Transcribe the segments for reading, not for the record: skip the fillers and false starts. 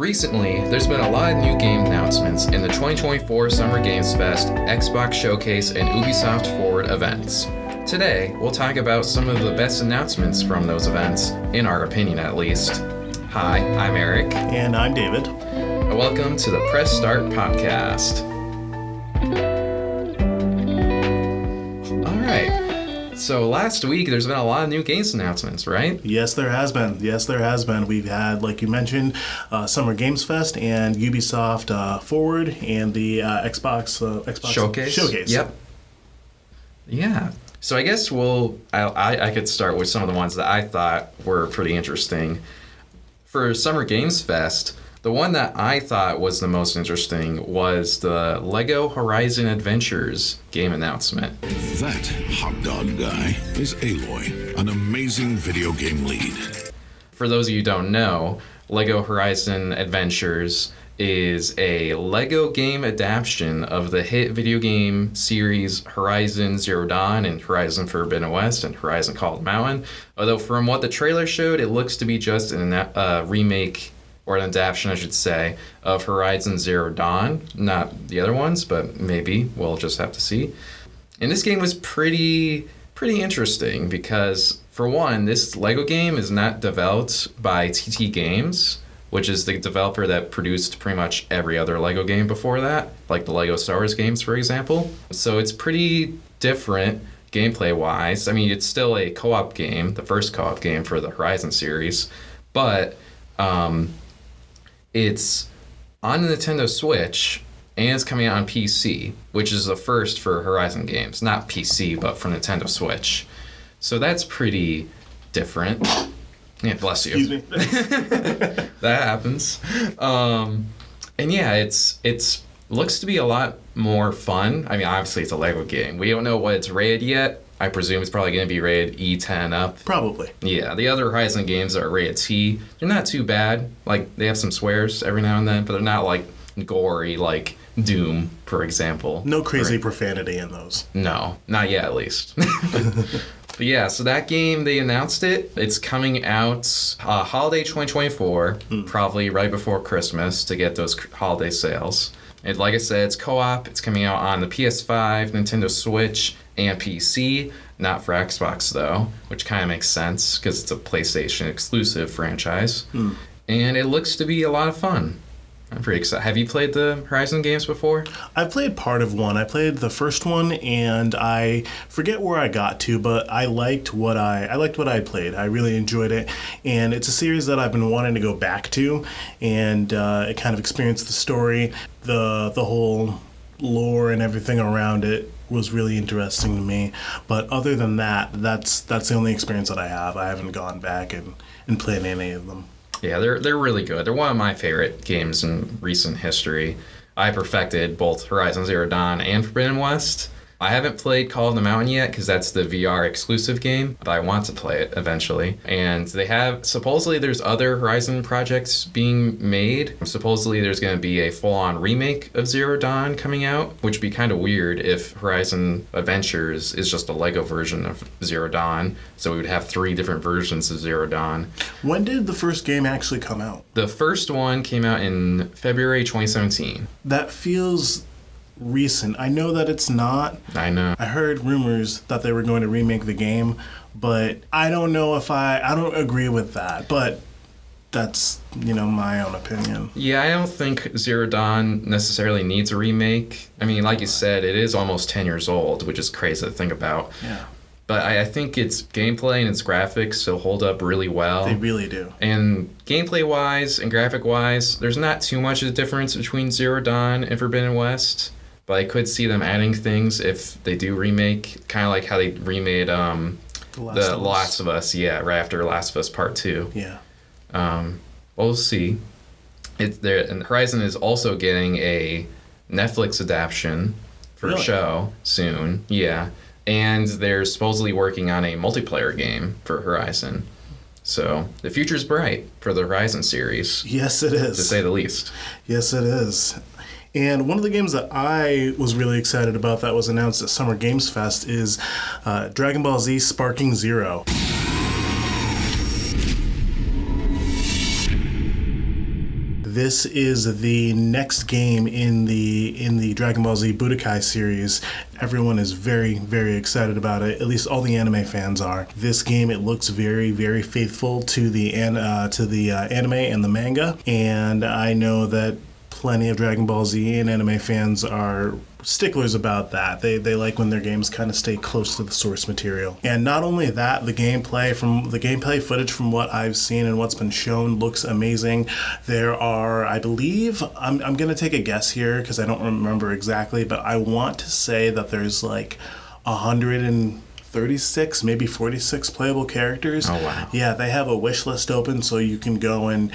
Recently, there's been a lot of new game announcements in the 2024 Summer Games Fest, Xbox Showcase, and Ubisoft Forward events. Today, we'll talk about some of the best announcements from those events, in our opinion at least. Hi, I'm Eric. And I'm David. And welcome to the Press Start Podcast. So last week, there's been a lot of new games announcements, right? Yes, there has been. We've had, like you mentioned, Summer Games Fest and Ubisoft Forward and the Xbox Showcase. Yep. Yeah. So I guess I could start with some of the ones that I thought were pretty interesting. For Summer Games Fest, the one that I thought was the most interesting was the LEGO Horizon Adventures game announcement. That hot dog guy is Aloy, an amazing video game lead. For those of you who don't know, LEGO Horizon Adventures is a LEGO game adaptation of the hit video game series Horizon Zero Dawn and Horizon Forbidden West and Horizon Call Mountain. Although from what the trailer showed, it looks to be just a remake, or an adaptation, I should say, of Horizon Zero Dawn. Not the other ones, but maybe. We'll just have to see. And this game was pretty interesting because, for one, this LEGO game is not developed by TT Games, which is the developer that produced pretty much every other LEGO game before that, like the LEGO Star Wars games, for example. So it's pretty different gameplay-wise. I mean, it's still a co-op game, the first co-op game for the Horizon series, but it's on the Nintendo Switch, and it's coming out on PC, which is the first for Horizon games. Not PC, but for Nintendo Switch. So that's pretty different. Yeah, bless you. Excuse me. That happens. And yeah, it's looks to be a lot more fun. I mean, obviously it's a LEGO game. We don't know what it's rated yet. I presume it's probably going to be rated E10 up. Probably. Yeah, the other Horizon games are rated T. They're not too bad. Like, they have some swears every now and then, but they're not, like, gory, like Doom, for example. No crazy profanity in those. No, not yet, at least. But yeah, so that game, they announced it. It's coming out holiday 2024, probably right before Christmas to get those holiday sales. And like I said, it's co-op. It's coming out on the PS5, Nintendo Switch, and PC. Not for Xbox, though, which kind of makes sense because it's a PlayStation exclusive franchise. And it looks to be a lot of fun. I'm pretty excited. Have you played the Horizon games before? I've played part of one. I played the first one, and I forget where I got to, but I liked what I played. I really enjoyed it, and it's a series that I've been wanting to go back to, and it kind of experienced the story, the whole lore and everything around it was really interesting to me. But other than that, that's the only experience that I have. I haven't gone back and played any of them. Yeah, they're really good. They're one of my favorite games in recent history. I perfected both Horizon Zero Dawn and Forbidden West. I haven't played Call of the Mountain yet because that's the VR exclusive game, but I want to play it eventually. And they have, supposedly there's other Horizon projects being made. Supposedly there's going to be a full-on remake of Zero Dawn coming out, which would be kind of weird if Horizon Adventures is just a LEGO version of Zero Dawn. So we would have 3 different versions of Zero Dawn. When did the first game actually come out? The first one came out in February 2017. That feels recent. I know that it's not. I know. I heard rumors that they were going to remake the game, but I don't know if I don't agree with that. But that's, my own opinion. Yeah, I don't think Zero Dawn necessarily needs a remake. I mean, like you said, it is almost 10 years old, which is crazy to think about. Yeah. But I think its gameplay and its graphics still hold up really well. They really do. And gameplay-wise and graphic-wise, there's not too much of a difference between Zero Dawn and Forbidden West. But I could see them adding things if they do remake, kind of like how they remade The Last of Us, right after Last of Us Part 2. Yeah. We'll see. And Horizon is also getting a Netflix adaptation for a show soon. Yeah. And they're supposedly working on a multiplayer game for Horizon. So the future's bright for the Horizon series. Yes, it is. To say the least. Yes, it is. And one of the games that I was really excited about that was announced at Summer Games Fest is Dragon Ball Z Sparking Zero. This is the next game in the Dragon Ball Z Budokai series. Everyone is very, very excited about it. At least all the anime fans are. This game, it looks very, very faithful to the anime and the manga, and I know that plenty of Dragon Ball Z and anime fans are sticklers about that. They like when their games kind of stay close to the source material. And not only that, the gameplay footage from what I've seen and what's been shown looks amazing. There are, I believe, I'm going to take a guess here because I don't remember exactly, but I want to say that there's like 136, maybe 46 playable characters. Oh, wow. Yeah, they have a wish list open, so you can go and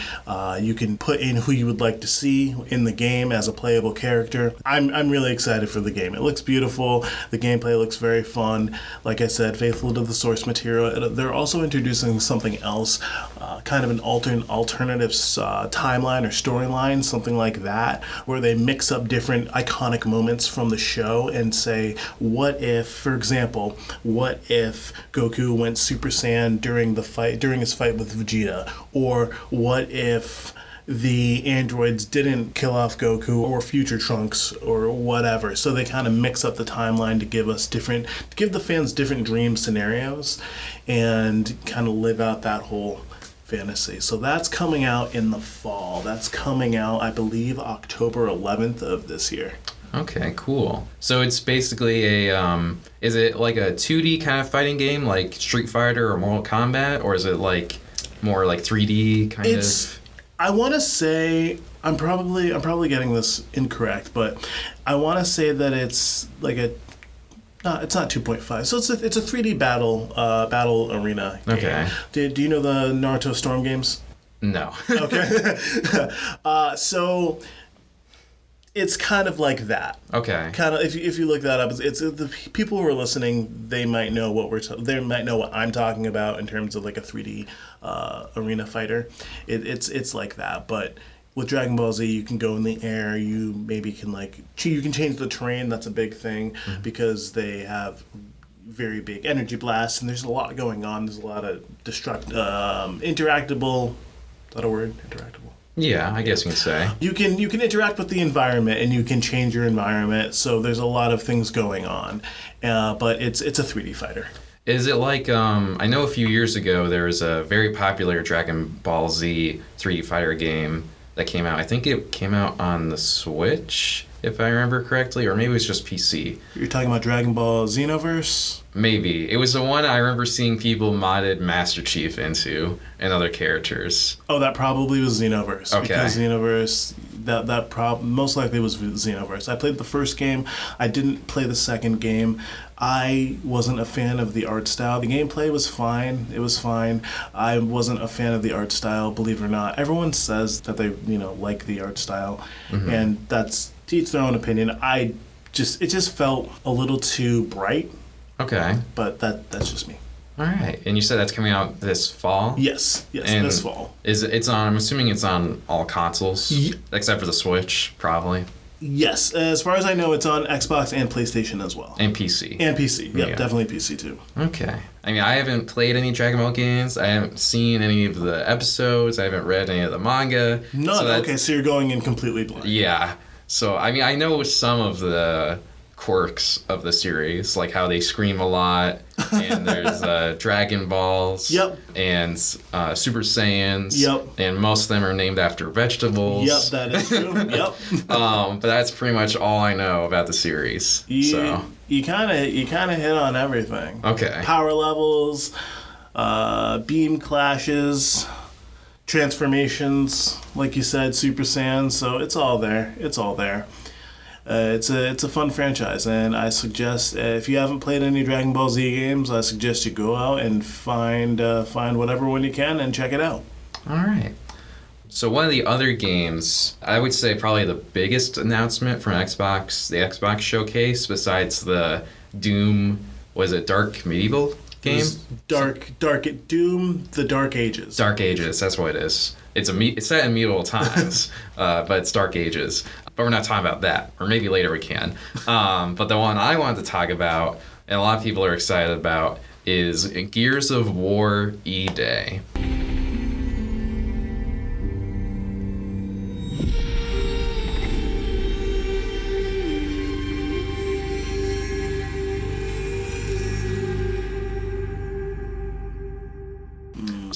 you can put in who you would like to see in the game as a playable character. I'm really excited for the game. It looks beautiful. The gameplay looks very fun. Like I said, faithful to the source material. They're also introducing something else, kind of an alternative timeline or storyline, something like that, where they mix up different iconic moments from the show and say, what if, for example, what if Goku went Super Saiyan during his fight with Vegeta? Or what if the androids didn't kill off Goku or future Trunks or whatever? So they kind of mix up the timeline to give the fans different dream scenarios and kind of live out that whole fantasy. So that's coming out in the fall. That's coming out, I believe, October 11th of this year. Okay, cool. So it's basically is it like a 2D kind of fighting game like Street Fighter or Mortal Kombat, or is it like more like 3D kind of? I want to say, I'm probably getting this incorrect, but I want to say that it's like it's not 2.5. So it's a 3D battle arena game. Okay. Do you know the Naruto Storm games? No. Okay. So it's kind of like that. Okay. Kind of, if you look that up, it's the people who are listening, they might know what I'm talking about in terms of like a 3D arena fighter. It's like that, but with Dragon Ball Z, you can go in the air. You maybe can you can change the terrain. That's a big thing because they have very big energy blasts, and there's a lot going on. There's a lot of interactable. Is that a word? Interactable. Yeah, I guess you can say. You can interact with the environment and you can change your environment. So there's a lot of things going on, but it's a 3D fighter. Is it like I know a few years ago there was a very popular Dragon Ball Z 3D fighter game that came out. I think it came out on the Switch, if I remember correctly, or maybe it was just PC. You're talking about Dragon Ball Xenoverse? Maybe. It was the one I remember seeing people modded Master Chief into and other characters. Oh, that probably was Xenoverse. Okay. Because Xenoverse, that most likely was Xenoverse. I played the first game. I didn't play the second game. I wasn't a fan of the art style. The gameplay was fine. It was fine. I wasn't a fan of the art style, believe it or not. Everyone says that they, like the art style, and that's to each their own opinion. It just felt a little too bright. Okay. But that's just me. All right. And you said that's coming out this fall? Yes, and this fall. I'm assuming it's on all consoles, except for the Switch, probably. Yes, as far as I know, it's on Xbox and PlayStation as well. And PC. And PC, yeah. Definitely PC too. Okay. I mean, I haven't played any Dragon Ball games. I haven't seen any of the episodes. I haven't read any of the manga. None. So you're going in completely blind. Yeah. So, I mean, I know some of the quirks of the series, like how they scream a lot, and there's Dragon Balls, and Super Saiyans, and most of them are named after vegetables. Yep, that is true. But that's pretty much all I know about the series. You kind of hit on everything. Okay. Power Power levels, beam clashes, transformations, like you said, Super Saiyan. So it's all there. It's a fun franchise, and I suggest if you haven't played any Dragon Ball Z games, I suggest you go out and find whatever one you can and check it out. All right. So one of the other games, I would say probably the biggest announcement from Xbox, the Xbox showcase, besides the Doom, was it Dark Medieval game? Doom, the Dark Ages. Dark Ages, that's what it is. It's set in medieval times, but it's Dark Ages. But we're not talking about that, or maybe later we can. But the one I wanted to talk about, and a lot of people are excited about, is Gears of War E-Day.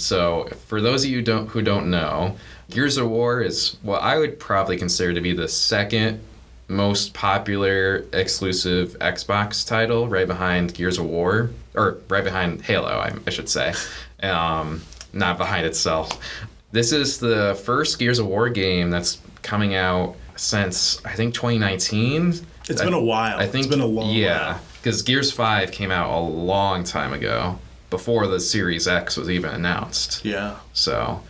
So for those of you who don't know, Gears of War is what I would probably consider to be the second most popular exclusive Xbox title, right behind Gears of War, or right behind Halo, I should say, not behind itself. This is the first Gears of War game that's coming out since, I think, 2019. It's been a while. I think, it's been a long while. Because Gears 5 came out a long time ago, before the Series X was even announced. Yeah. So,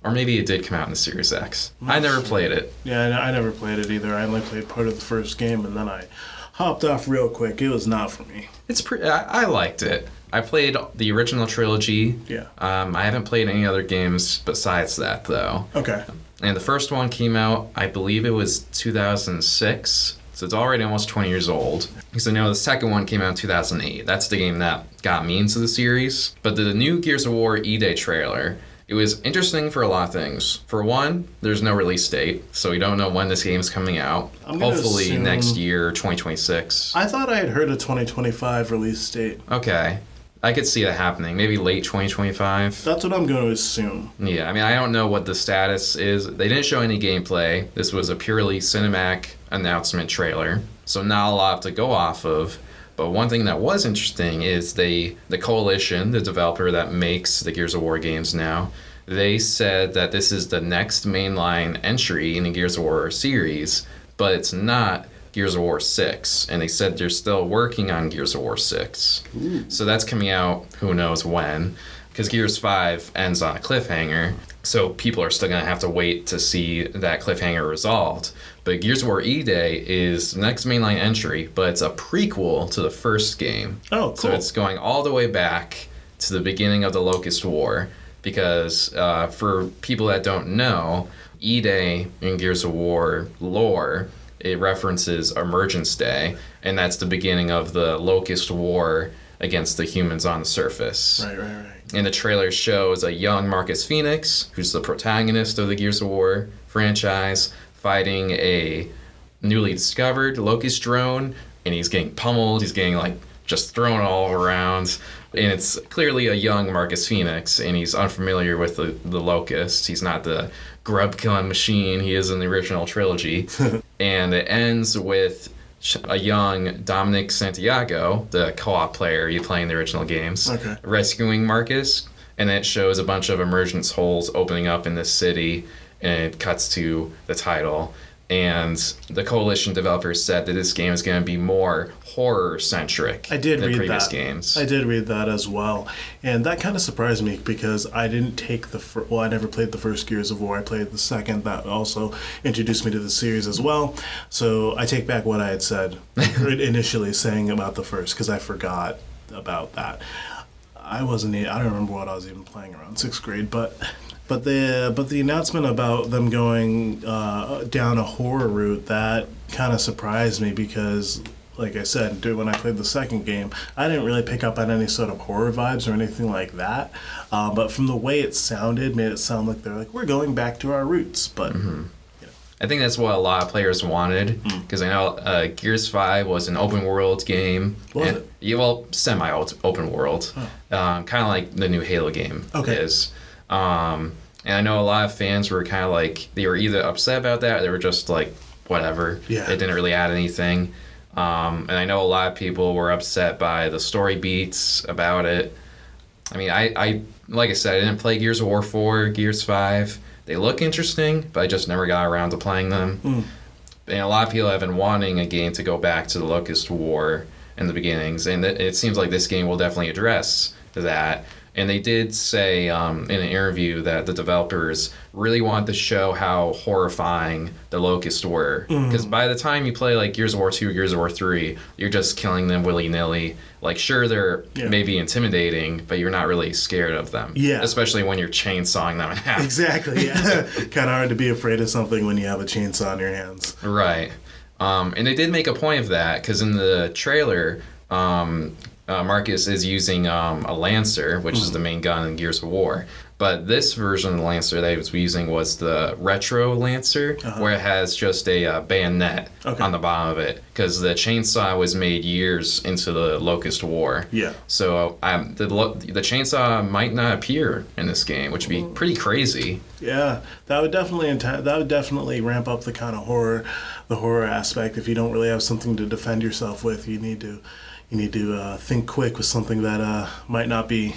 or maybe it did come out in the Series X. I never played it. Yeah, I never played it either. I only played part of the first game, and then I hopped off real quick. It was not for me. I liked it. I played the original trilogy. Yeah. I haven't played any other games besides that, though. Okay. And the first one came out, I believe it was 2006. So it's already almost 20 years old. Because I know the second one came out in 2008. That's the game that got me into the series. But the new Gears of War E-Day trailer, it was interesting for a lot of things. For one, there's no release date, so we don't know when this game is coming out. Hopefully next year, 2026. I thought I had heard a 2025 release date. Okay. I could see that happening. Maybe late 2025. That's what I'm going to assume. Yeah, I mean, I don't know what the status is. They didn't show any gameplay. This was a purely cinematic announcement trailer, so not a lot to go off of. But one thing that was interesting is the Coalition, the developer that makes the Gears of War games now, they said that this is the next mainline entry in the Gears of War series, but it's not Gears of War 6, and they said they're still working on Gears of War 6. Ooh. So that's coming out who knows when, because Gears 5 ends on a cliffhanger, so people are still going to have to wait to see that cliffhanger resolved. But Gears of War E-Day is the next mainline entry, but it's a prequel to the first game. Oh, cool. So it's going all the way back to the beginning of the Locust War, because for people that don't know, E-Day in Gears of War lore, it references Emergence Day, and that's the beginning of the Locust War against the humans on the surface. Right. And the trailer shows a young Marcus Phoenix, who's the protagonist of the Gears of War franchise, fighting a newly discovered Locust drone, and he's getting pummeled, he's getting just thrown all around. And it's clearly a young Marcus Phoenix, and he's unfamiliar with the Locust. He's not the grub-killing machine he is in the original trilogy. And it ends with a young Dominic Santiago, the co-op player you play in the original games, rescuing Marcus. And it shows a bunch of emergence holes opening up in this city, and it cuts to the title. And the Coalition developers said that this game is going to be more horror-centric than previous games. I did read that as well. And that kind of surprised me because I didn't take I never played the first Gears of War. I played the second. That also introduced me to the series as well. So I take back what I had said initially saying about the first, because I forgot about that. I don't remember what I was even playing around 6th grade, but the announcement about them going down a horror route, that kind of surprised me because, like I said, when I played the second game, I didn't really pick up on any sort of horror vibes or anything like that. But from the way it sounded, made it sound like they're like, we're going back to our roots. But I think that's what a lot of players wanted, because I know Gears 5 was an open world game. Was it? Yeah, well, semi-open world. Kind of like the new Halo game is. And I know a lot of fans were kind of like, they were either upset about that or they were just like, whatever. Yeah. It didn't really add anything. And I know a lot of people were upset by the story beats about it. I mean, I like I said, I didn't play Gears of War 4, Gears 5. They look interesting, but I just never got around to playing them. And a lot of people have been wanting a game to go back to the Locust War in the beginnings, and it seems like this game will definitely address that. And they did say in an interview that the developers really want to show how horrifying the Locusts were. Because by the time you play like Gears of War 2 or Gears of War 3, you're just killing them willy-nilly. Like, sure, they're maybe intimidating, but you're not really scared of them. Yeah. Especially when you're chainsawing them in half. Exactly, yeah. Kind of hard to be afraid of something when you have a chainsaw in your hands. Right. And they did make a point of that, because in the trailer, Marcus is using a Lancer, which is the main gun in Gears of War. But this version of the Lancer that I was using was the Retro Lancer, where it has just a bayonet on the bottom of it, because the chainsaw was made years into the Locust War. Yeah. So the chainsaw might not appear in this game, which would be pretty crazy. Yeah, that would definitely ramp up the kind of horror aspect. If you don't really have something to defend yourself with, you need to think quick with something that might not be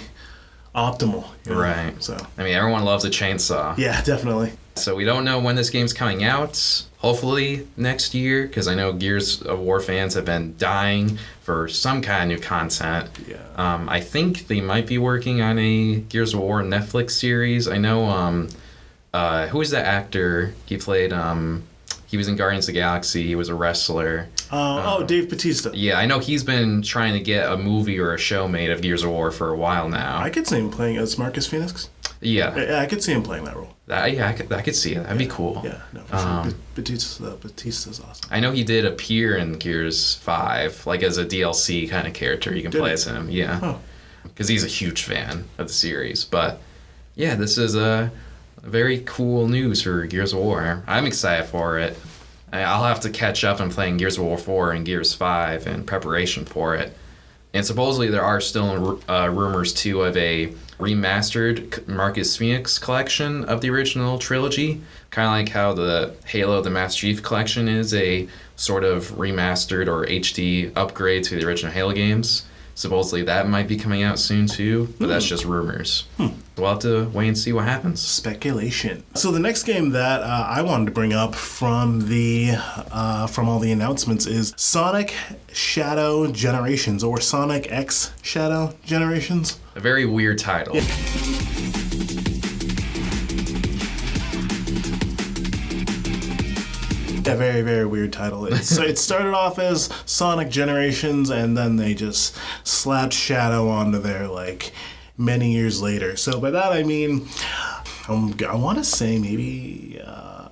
optimal. Right. So I mean, everyone loves a chainsaw. yeah, definitely. So we don't know when this game's coming out. Hopefully next year, because I know Gears of War fans have been dying for some kind of new content. Yeah. I think they might be working on a Gears of War Netflix series. I know, who was that actor? He played, he was in Guardians of the Galaxy. He was a wrestler. Dave Bautista. Yeah, I know he's been trying to get a movie or a show made of Gears of War for a while now. I could see him playing as Marcus Phoenix. Yeah. Yeah, I could see him playing that role. I could see it. That'd be cool. Yeah, no, for sure. Batista's awesome. I know he did appear in Gears 5, like as a DLC kind of character. You can play as him, yeah. Because he's a huge fan of the series. But yeah, this is a very cool news for Gears of War. I'm excited for it. I'll have to catch up on playing Gears of War 4 and Gears 5 in preparation for it. And supposedly there are still rumors, too, of a remastered Marcus Phoenix collection of the original trilogy. Kind of like how the Halo the Master Chief collection is a sort of remastered or HD upgrade to the original Halo games. Supposedly that might be coming out soon, too, but that's just rumors. We'll have to wait and see what happens. Speculation. So the next game that I wanted to bring up from all the announcements is Sonic Shadow Generations, or Sonic X Shadow Generations. A very weird title. Yeah. A very, very weird title. It started off as Sonic Generations, and then they just slapped Shadow onto there like many years later. So by that I mean, I want to say maybe,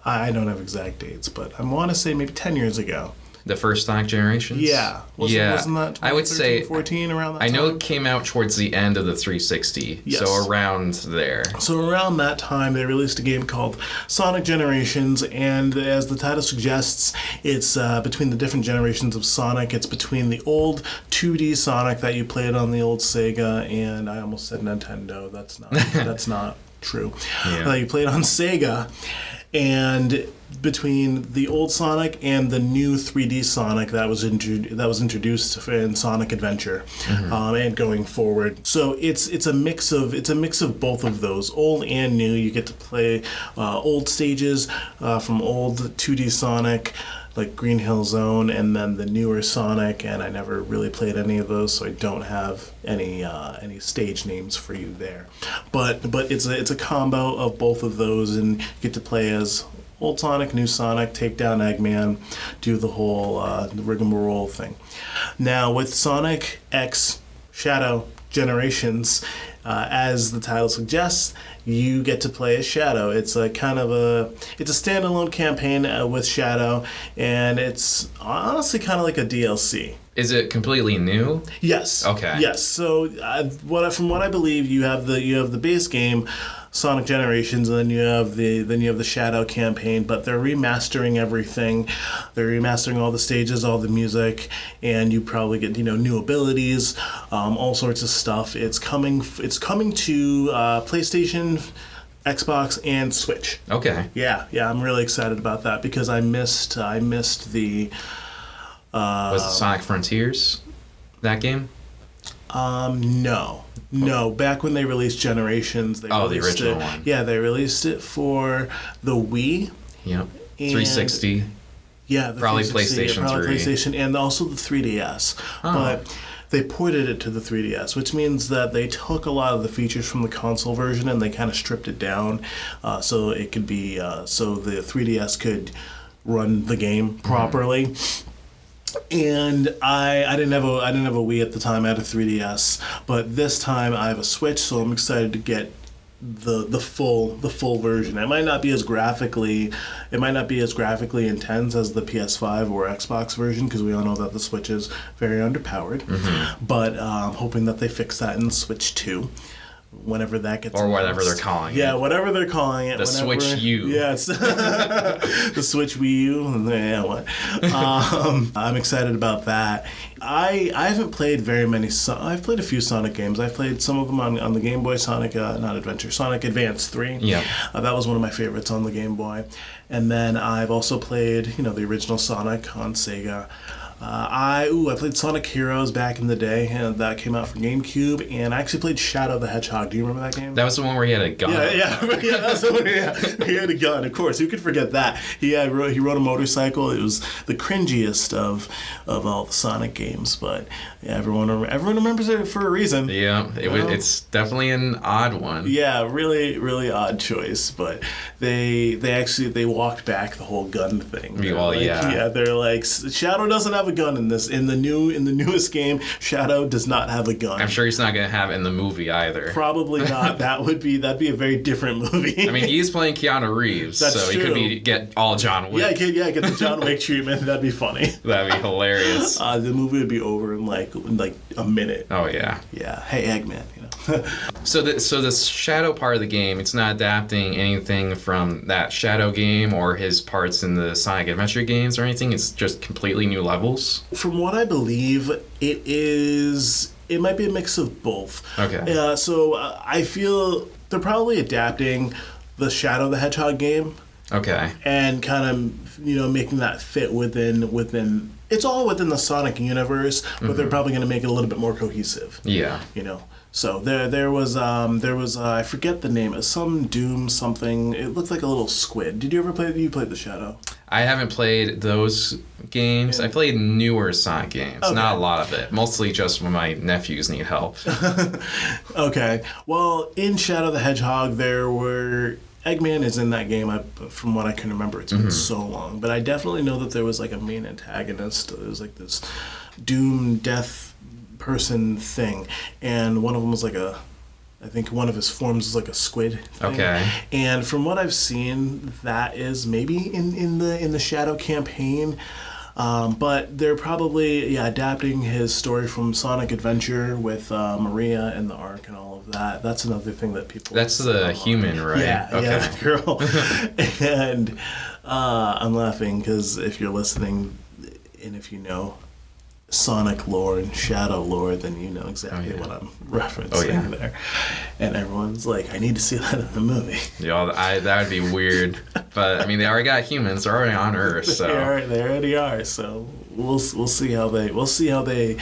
I don't have exact dates, but I want to say maybe 10 years ago. The first Sonic Generations? Yeah. Wasn't that 2013, I would say 14 around that time? I know it came out towards the end of the 360, Yes. so around there. So around that time, they released a game called Sonic Generations, and as the title suggests, it's between the different generations of Sonic. It's between the old 2D Sonic that you played on the old Sega, and I almost said Nintendo. That's not true. Yeah. You played on Sega, and between the old Sonic and the new 3D Sonic that was introduced in Sonic Adventure, and going forward. So it's a mix of both of those, old and new. You get to play old stages from old 2D Sonic, like Green Hill Zone, and then the newer Sonic, and I never really played any of those, so I don't have any stage names for you there. But it's a combo of both of those, and you get to play as old Sonic, new Sonic, take down Eggman, do the whole rigmarole thing. Now with Sonic X Shadow Generations, as the title suggests, you get to play as Shadow. It's a standalone campaign with Shadow, and it's honestly kind of like a DLC. Is it completely new? Yes. Okay. Yes. So from what I believe, you have the base game, Sonic Generations, and then you have the Shadow campaign, but they're remastering everything. They're remastering all the stages, all the music, and you probably get new abilities, all sorts of stuff. It's coming to PlayStation, Xbox, and Switch. Okay. Yeah, I'm really excited about that because I missed the. Was it Sonic Frontiers, that game? No. Back when they released Generations, they released the original one. Yeah, they released it for the Wii. Yep. 360. Yeah, the Probably 360, PlayStation 3. PlayStation, and also the 3DS. Oh. But they ported it to the 3DS, which means that they took a lot of the features from the console version and they kind of stripped it down, so it could be so the 3DS could run the game properly. And I didn't have a Wii at the time. I had a 3DS, but this time I have a Switch, so I'm excited to get the full version. It might not be as graphically intense as the PS5 or Xbox version, because we all know that the Switch is very underpowered. But I'm hoping that they fix that in Switch 2. whenever that gets Or whatever announced. they're calling it. Yeah, whatever they're calling it. The Switch U. Yes. The Switch Wii U. Yeah, what? I'm excited about that. I haven't played very many. I've played a few Sonic games. I've played some of them on the Game Boy. Sonic, not Adventure, Sonic Advance 3. Yeah. That was one of my favorites on the Game Boy. And then I've also played, the original Sonic on Sega. I played Sonic Heroes back in the day, and that came out for GameCube. And I actually played Shadow the Hedgehog. Do you remember that game? That was the one where he had a gun. Yeah, that's the one. Yeah, he had a gun. Of course, who could forget that? He rode a motorcycle. It was the cringiest of all the Sonic games, but yeah, everyone remembers it for a reason. Yeah, it's definitely an odd one. Yeah, really, really odd choice, but they walked back the whole gun thing. Yeah, they're like, Shadow doesn't have a gun in this. In the newest game, Shadow does not have a gun. I'm sure he's not gonna have it in the movie either. Probably not. That'd be a very different movie. I mean, he's playing Keanu Reeves, That's so true. he could get all John Wick. Yeah, get the John Wick treatment. That'd be funny. That'd be hilarious. The movie would be over in like a minute. Oh yeah. Yeah. Hey, Eggman. So the Shadow part of the game, it's not adapting anything from that Shadow game or his parts in the Sonic Adventure games or anything. It's just completely new levels. From what I believe, it might be a mix of both. Okay. So I feel they're probably adapting the Shadow the Hedgehog game. Okay. And kind of, making that fit within. It's all within the Sonic universe, but they're probably going to make it a little bit more cohesive. Yeah. So there was I forget the name, some Doom something. It looked like a little squid. Did you ever play? You played the Shadow? I haven't played those games. I played newer Sonic games. Okay. Not a lot of it. Mostly just when my nephews need help. Okay. Well, in Shadow the Hedgehog, Eggman is in that game. From what I can remember, it's been so long, but I definitely know that there was like a main antagonist. It was like this Doom death person thing, and one of them was like I think one of his forms is like a squid thing. Okay. And from what I've seen, that is maybe in the Shadow campaign. But they're probably adapting his story from Sonic Adventure with Maria and the Ark and all of that. That's another thing that people. That's the human, right? Yeah, okay. yeah, the girl. And I'm laughing because if you're listening, and if you know Sonic lore and Shadow lore, then you know exactly what I'm referencing there. And everyone's like, I need to see that in the movie. Yeah, that would be weird. But I mean, they already got humans. They're already on Earth, so they already are. So we'll see how they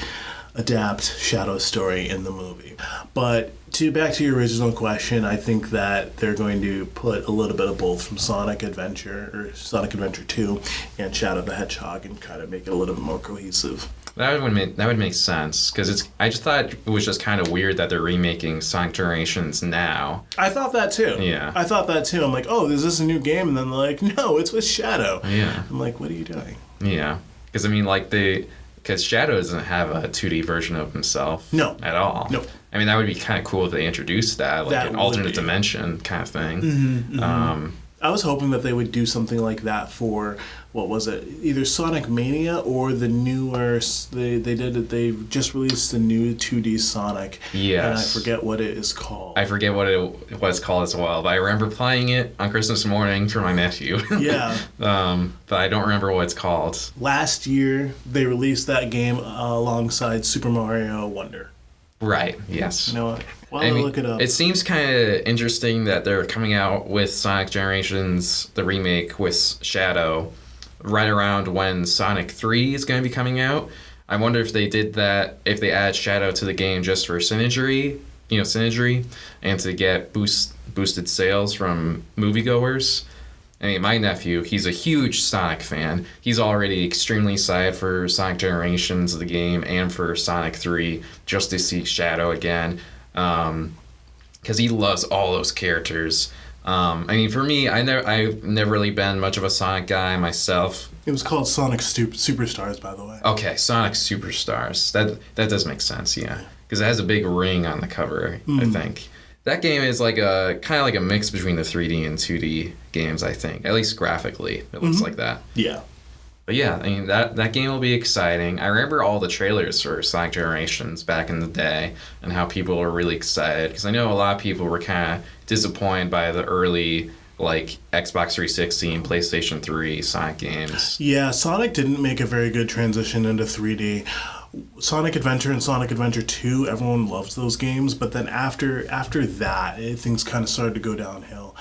adapt Shadow's story in the movie. But back to your original question, I think that they're going to put a little bit of both from Sonic Adventure or Sonic Adventure 2 and Shadow the Hedgehog and kind of make it a little bit more cohesive. That would make sense because I just thought it was just kind of weird that they're remaking Sonic Generations now. I thought that too. Yeah. I thought that too. I'm like, oh, is this a new game? And then they're like, no, it's with Shadow. Yeah. I'm like, what are you doing? Yeah, because I mean, because Shadow doesn't have a 2D version of himself. No. At all. No. I mean, that would be kind of cool if they introduced that, like an alternate dimension kind of thing. I was hoping that they would do something like that for, what was it, either Sonic Mania or the newer, they just released the new 2D Sonic. Yes. And I forget what it is called. I forget what it's called as well, but I remember playing it on Christmas morning for my nephew. Yeah. But I don't remember what it's called. Last year, they released that game alongside Super Mario Wonder. Right, yes. You know what? Well, look it up. It seems kind of interesting that they're coming out with Sonic Generations, the remake with Shadow, right around when Sonic 3 is going to be coming out. I wonder if they did that, if they add Shadow to the game just for synergy, and to get boosted sales from moviegoers. I mean, my nephew, he's a huge Sonic fan. He's already extremely excited for Sonic Generations of the game and for Sonic 3 just to see Shadow again. Because he loves all those characters. I mean, for me, I've never really been much of a Sonic guy myself. It was called Sonic Superstars, by the way. Okay, Sonic Superstars. That does make sense, yeah. Because it has a big ring on the cover, I think. That game is like kind of like a mix between the 3D and 2D games, I think. At least graphically, it looks like that. Yeah. But yeah, I mean that game will be exciting. I remember all the trailers for Sonic Generations back in the day and how people were really excited because I know a lot of people were kind of disappointed by the early like Xbox 360 and PlayStation 3 Sonic games. Yeah, Sonic didn't make a very good transition into 3D. Sonic Adventure and Sonic Adventure 2, everyone loves those games, but then after that, things kind of started to go downhill.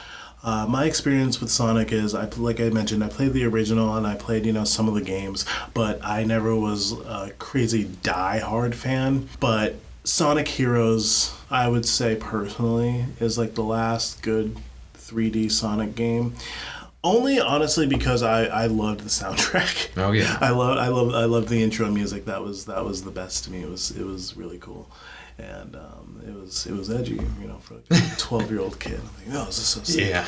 My experience with Sonic is, like I mentioned, I played the original and I played, some of the games, but I never was a crazy die-hard fan. But Sonic Heroes, I would say personally, is like the last good 3D Sonic game. Only honestly because I loved the soundtrack. Oh yeah. I loved the intro music. That was the best to me. It was really cool. And it was edgy, for like a 12-year-old kid. I'm like, oh, this is so sick. Yeah.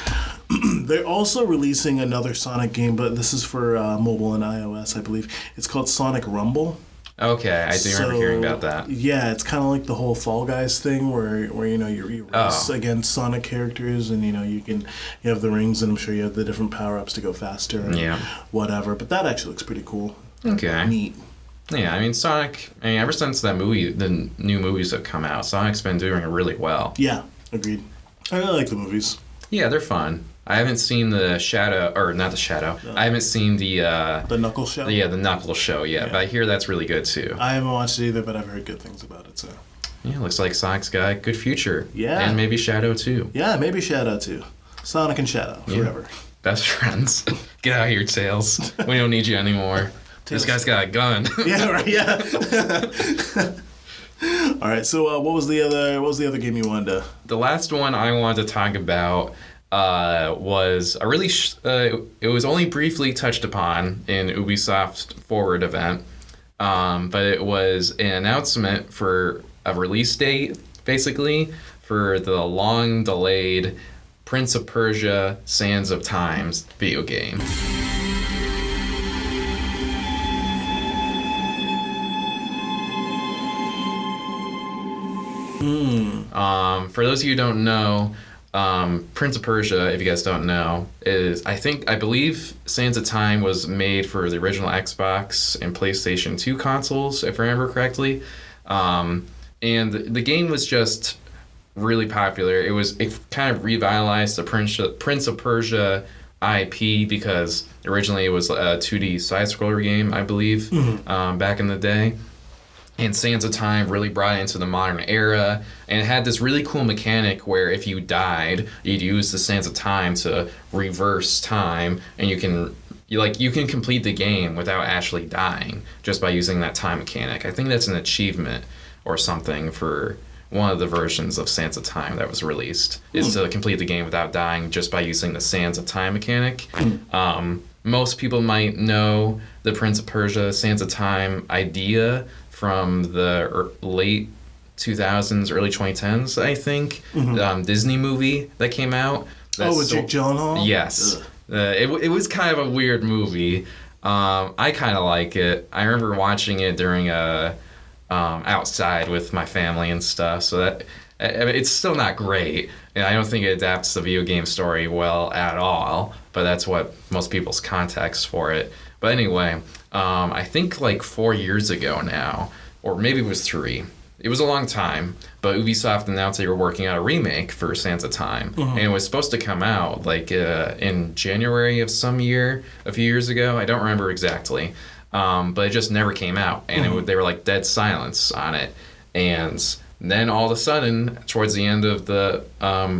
They're also releasing another Sonic game, but this is for mobile and iOS, I believe. It's called Sonic Rumble. Okay, I do remember hearing about that. Yeah, it's kind of like the whole Fall Guys thing where you race against Sonic characters, and you have the rings, and I'm sure you have the different power ups to go faster. And whatever, but that actually looks pretty cool. Okay. Neat. Yeah, I mean Sonic. I mean, ever since that movie, the new movies have come out, Sonic's been doing really well. Yeah, agreed. I really like the movies. Yeah, they're fun. I haven't seen the Shadow, or not the Shadow. I haven't seen the Knuckles show. Yeah, the Knuckles show. Yeah, but I hear that's really good too. I haven't watched it either, but I've heard good things about it. So. Yeah, looks like Sonic's got a good future. Yeah. And maybe Shadow too. Yeah, maybe Shadow too. Sonic and Shadow forever. Best friends. Get out of here, Tails. We don't need you anymore. This guy's got a gun. Yeah, right. Yeah. All right. So, what was the other game you wanted to? The last one I wanted to talk about was a really. It was only briefly touched upon in Ubisoft Forward event, but it was an announcement for a release date, basically for the long-delayed Prince of Persia: Sands of Time video game. For those of you who don't know, Prince of Persia, if you guys don't know, is I believe Sands of Time was made for the original Xbox and PlayStation 2 consoles, if I remember correctly. And the game was just really popular. It kind of revitalized the Prince of Persia IP because originally it was a 2D side-scroller game, I believe, back in the day. And Sands of Time really brought it into the modern era, and it had this really cool mechanic where if you died, you'd use the Sands of Time to reverse time, and you can complete the game without actually dying just by using that time mechanic. I think that's an achievement or something for one of the versions of Sands of Time that was released, is to complete the game without dying just by using the Sands of Time mechanic. Most people might know the Prince of Persia Sands of Time idea from the late 2000s, early 2010s, I think. Disney movie that came out. With Jake Gyllenhaal? Yes. It was kind of a weird movie. I kind of like it. I remember watching it during outside with my family and stuff, so that it's still not great. And I don't think it adapts the video game story well at all, but that's what most people's context for it. But anyway, I think like 4 years ago now, or maybe it was 3. It was a long time, but Ubisoft announced they were working on a remake for Sands of Time. And it was supposed to come out like in January of some year, a few years ago. I don't remember exactly. But it just never came out. And they were like dead silence on it. And then all of a sudden, towards the end of the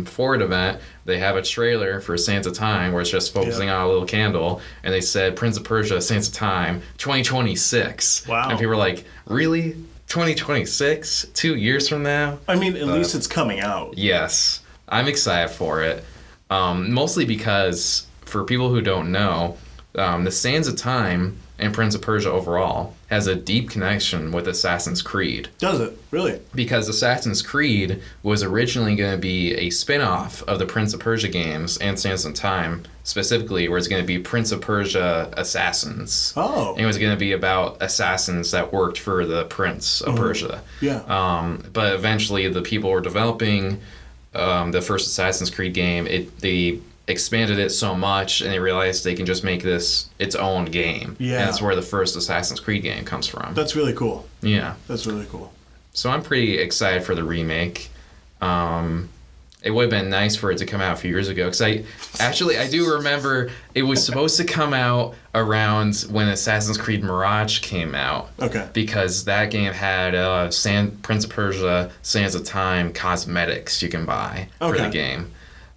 Forward event, they have a trailer for Sands of Time where it's just focusing on a little candle, and they said Prince of Persia Sands of Time 2026. Wow. And people were like, really? 2026? 2 years from now? I mean, at least it's coming out. Yes. I'm excited for it. Mostly because, for people who don't know, the Sands of Time and Prince of Persia overall has a deep connection with Assassin's Creed. Does it? Really? Because Assassin's Creed was originally going to be a spin-off of the Prince of Persia games and Sands of Time, specifically, where it's going to be Prince of Persia Assassins. Oh. And it was going to be about assassins that worked for the Prince of Persia. Yeah. But eventually the people were developing the first Assassin's Creed game. They expanded it so much, and they realized they can just make this its own game. Yeah. And that's where the first Assassin's Creed game comes from. That's really cool. Yeah. That's really cool. So I'm pretty excited for the remake. It would have been nice for it to come out a few years ago, because I do remember it was supposed to come out around when Assassin's Creed Mirage came out. Okay. Because that game had Prince of Persia, Sands of Time cosmetics you can buy for the game.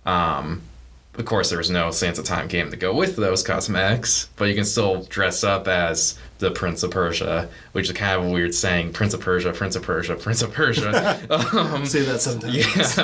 Of course, there was no Sands of Time game to go with those cosmetics, but you can still dress up as the Prince of Persia, which is kind of a weird saying, Prince of Persia, Prince of Persia, Prince of Persia. Say that sometimes.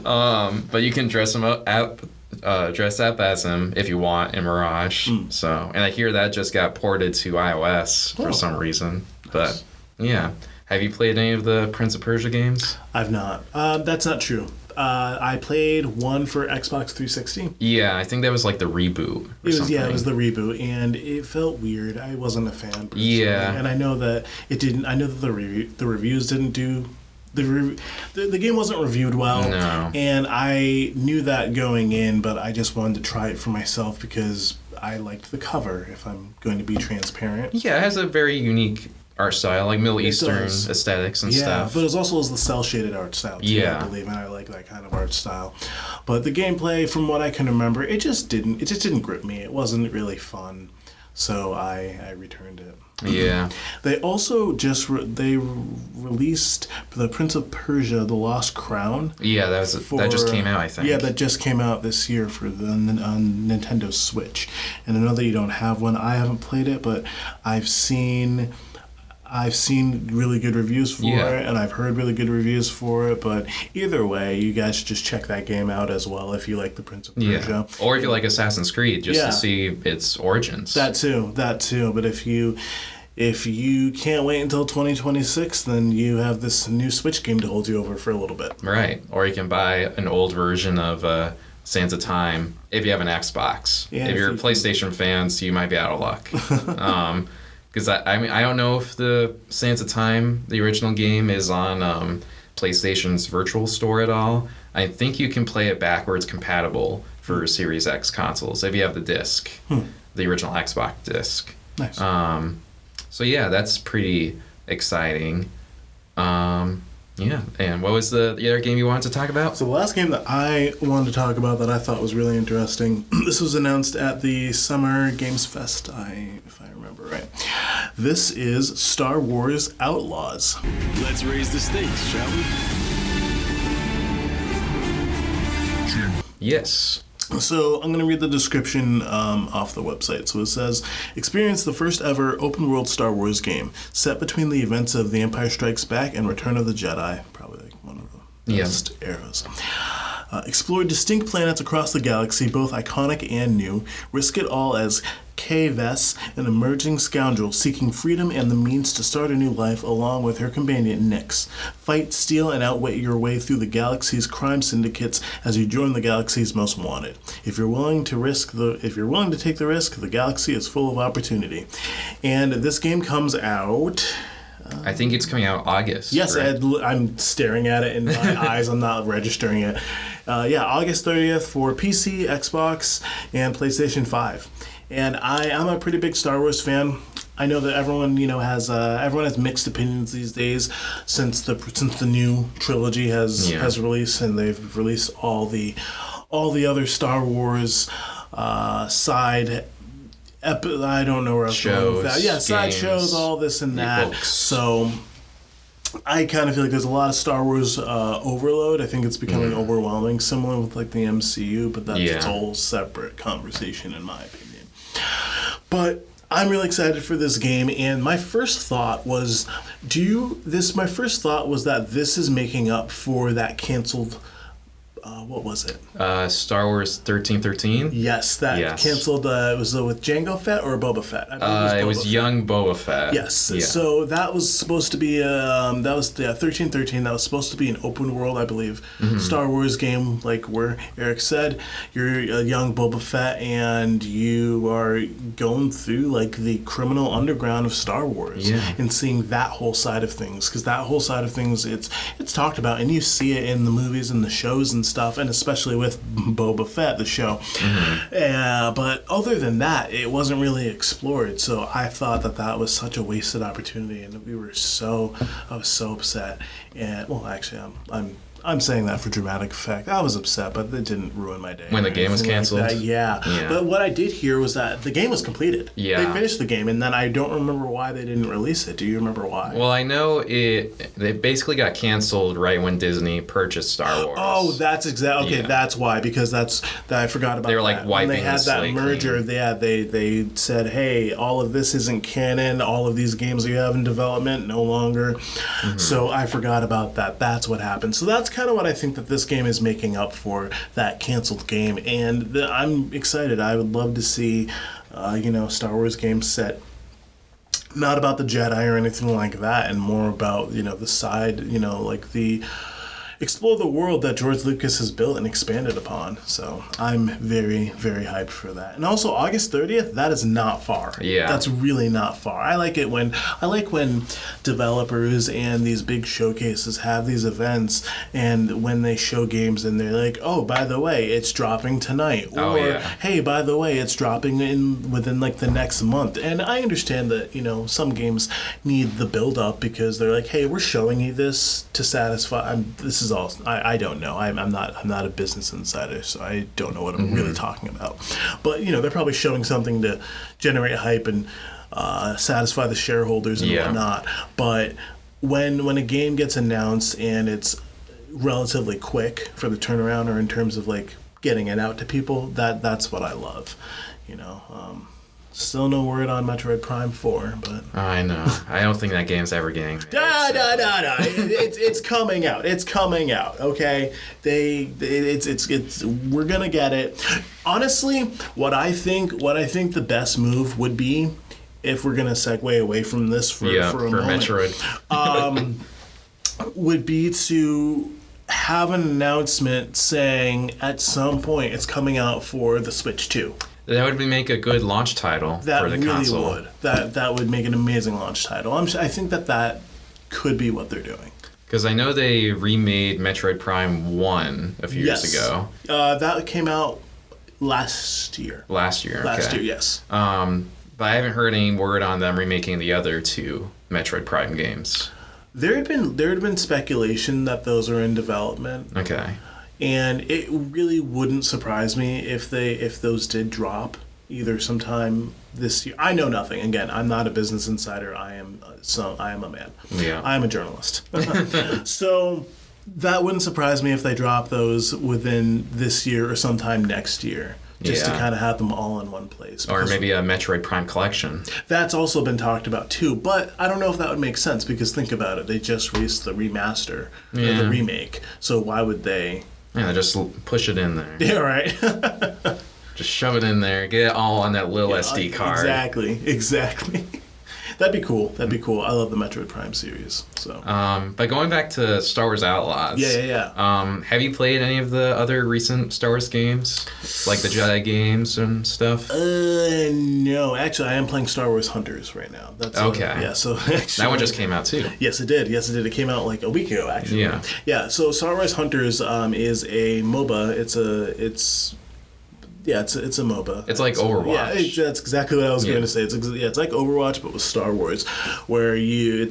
Yeah. But you can dress up as him if you want in Mirage. So, and I hear that just got ported to iOS for some reason. But yeah, have you played any of the Prince of Persia games? I've not. That's not true. I played one for Xbox 360. Yeah, I think that was like the reboot. It was the reboot, and it felt weird. I wasn't a fan. Personally. Yeah, and I know that it didn't. I know that the reviews didn't do. The game wasn't reviewed well. No. And I knew that going in, but I just wanted to try it for myself because I liked the cover. If I'm going to be transparent. Yeah, it has a very unique art style, like Middle Eastern aesthetics and stuff. Yeah, but it's also the cel-shaded art style too, I believe, and I like that kind of art style. But the gameplay, from what I can remember, it just didn't grip me. It wasn't really fun, so I returned it. Yeah. They also released the Prince of Persia: The Lost Crown. Yeah, that just came out, I think. Yeah, that just came out this year for the Nintendo Switch. And I know that you don't have one. I haven't played it, but I've seen really good reviews for it, and I've heard really good reviews for it, but either way, you guys should just check that game out as well if you like the Prince of Persia. Yeah. Or if you like Assassin's Creed, just to see its origins. That too. But if you can't wait until 2026, then you have this new Switch game to hold you over for a little bit. Right. Or you can buy an old version of Sands of Time if you have an Xbox. Yeah, if you're a PlayStation fan, so you might be out of luck. Because I don't know if the Sands of Time, the original game, is on PlayStation's Virtual Store at all. I think you can play it backwards compatible for Series X consoles if you have the disc, the original Xbox disc. Nice. So yeah, that's pretty exciting. Yeah, and what was the other game you wanted to talk about? So the last game that I wanted to talk about that I thought was really interesting, this was announced at the Summer Games Fest, if I remember right. This is Star Wars Outlaws. Let's raise the stakes, shall we? Yes. So I'm going to read the description off the website. So it says, experience the first ever open world Star Wars game set between the events of The Empire Strikes Back and Return of the Jedi. Probably like one of the best eras. Explore distinct planets across the galaxy, both iconic and new. Risk it all as Kay Vess, an emerging scoundrel seeking freedom and the means to start a new life along with her companion Nyx. Fight, steal, and outwit your way through the galaxy's crime syndicates as you join the galaxy's most wanted. If you're willing to take the risk, the galaxy is full of opportunity. And this game comes out. I think it's coming out August. Yes, right? I'm staring at it in my eyes. I'm not registering it. August 30th for PC, Xbox, and PlayStation 5. And I'm a pretty big Star Wars fan. I know that everyone has mixed opinions these days since the new trilogy has released, and they've released all the other Star Wars side. I don't know where else to go with that. Yeah, side shows, all this and that. Books. So I kind of feel like there's a lot of Star Wars overload. I think it's becoming overwhelming, similar with like the MCU, but that's a whole separate conversation in my opinion. But I'm really excited for this game, and my first thought was that this is making up for that canceled. What was it? Star Wars 1313? Yes, canceled. It was with Jango Fett or Boba Fett? I believe it was young Boba Fett. Yes. Yeah. So that was supposed to be 1313. That was supposed to be an open world, I believe, Star Wars game, like where Eric said, you're a young Boba Fett and you are going through like the criminal underground of Star Wars and seeing that whole side of things, because that whole side of things it's talked about and you see it in the movies and the shows and stuff. stuff, and especially with Boba Fett, the show. But other than that, it wasn't really explored. So I thought that was such a wasted opportunity, and I was so upset. And well, actually, I'm saying that for dramatic effect. I was upset, but it didn't ruin my day. When the game was canceled? Like yeah. But what I did hear was that the game was completed. Yeah. They finished the game, and then I don't remember why they didn't release it. Do you remember why? Well, I know they basically got canceled right when Disney purchased Star Wars. Oh, that's exactly... Okay, that's why, because I forgot about that. They were like wiping when they had the that slate merger, clean. they said, hey, all of this isn't canon. All of these games you have in development, no longer. So I forgot about that. That's what happened. So that's kind of what I think that this game is making up for, that canceled game. And I'm excited. I would love to see, Star Wars games set not about the Jedi or anything like that, and more about, the side, like the explore the world that George Lucas has built and expanded upon. So I'm very, very hyped for that. And also August 30th, that is not far. Yeah. That's really not far. I like when developers and these big showcases have these events, and when they show games and they're like, oh, by the way, it's dropping tonight. Or, hey, by the way, it's dropping within like the next month. And I understand that, some games need the build up because they're like, hey, we're showing you this to satisfy. I don't know. I'm not a business insider, so I don't know what I'm really talking about. But they're probably showing something to generate hype and satisfy the shareholders and whatnot. But when a game gets announced and it's relatively quick for the turnaround, or in terms of like getting it out to people, that's what I love. Still no word on Metroid Prime 4, but... I know. I don't think that game's ever getting made. It's coming out. It's coming out, okay? We're gonna get it. Honestly, what I think the best move would be, if we're gonna segue away from this for a moment... Metroid. Would be to have an announcement saying, at some point, it's coming out for the Switch 2. That would make a good launch title for the console. That would make an amazing launch title. I think that could be what they're doing. Because I know they remade Metroid Prime 1 a few years ago. That came out last year. Last year, yes. But I haven't heard any word on them remaking the other two Metroid Prime games. There had been speculation that those are in development. Okay. And it really wouldn't surprise me if those did drop either sometime this year. I know nothing. Again, I'm not a business insider. I am a man. Yeah. I am a journalist. So that wouldn't surprise me if they drop those within this year or sometime next year. Just to kind of have them all in one place. Or maybe a Metroid Prime collection. That's also been talked about too, but I don't know if that would make sense, because think about it. They just released the remaster, or the remake, so why would they... Yeah, just push it in there. Yeah, right. Just shove it in there. Get it all on that little SD card. Exactly. That'd be cool. I love the Metroid Prime series. So. But going back to Star Wars Outlaws. Yeah. Have you played any of the other recent Star Wars games, like the Jedi games and stuff? No. Actually, I am playing Star Wars Hunters right now. That's okay. Yeah. So actually, that one just came out too. Yes, it did. It came out like a week ago, actually. Yeah. Yeah. So Star Wars Hunters is a MOBA. It's a MOBA. It's like Overwatch. Yeah, that's exactly what I was going to say. It's like Overwatch, but with Star Wars, where you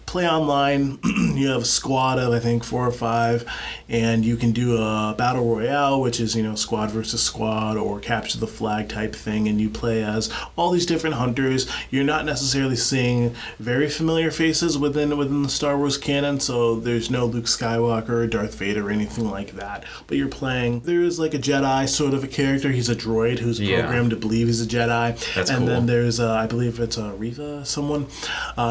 play online. You have a squad of, I think, 4 or 5, and you can do a battle royale, which is squad versus squad or capture the flag type thing, and you play as all these different hunters. You're not necessarily seeing very familiar faces within the Star Wars canon, so there's no Luke Skywalker or Darth Vader or anything like that. But you're playing. There is like a Jedi sort of a character. He's a droid who's programmed to believe he's a Jedi. That's and cool. then there's I believe it's Reva, someone.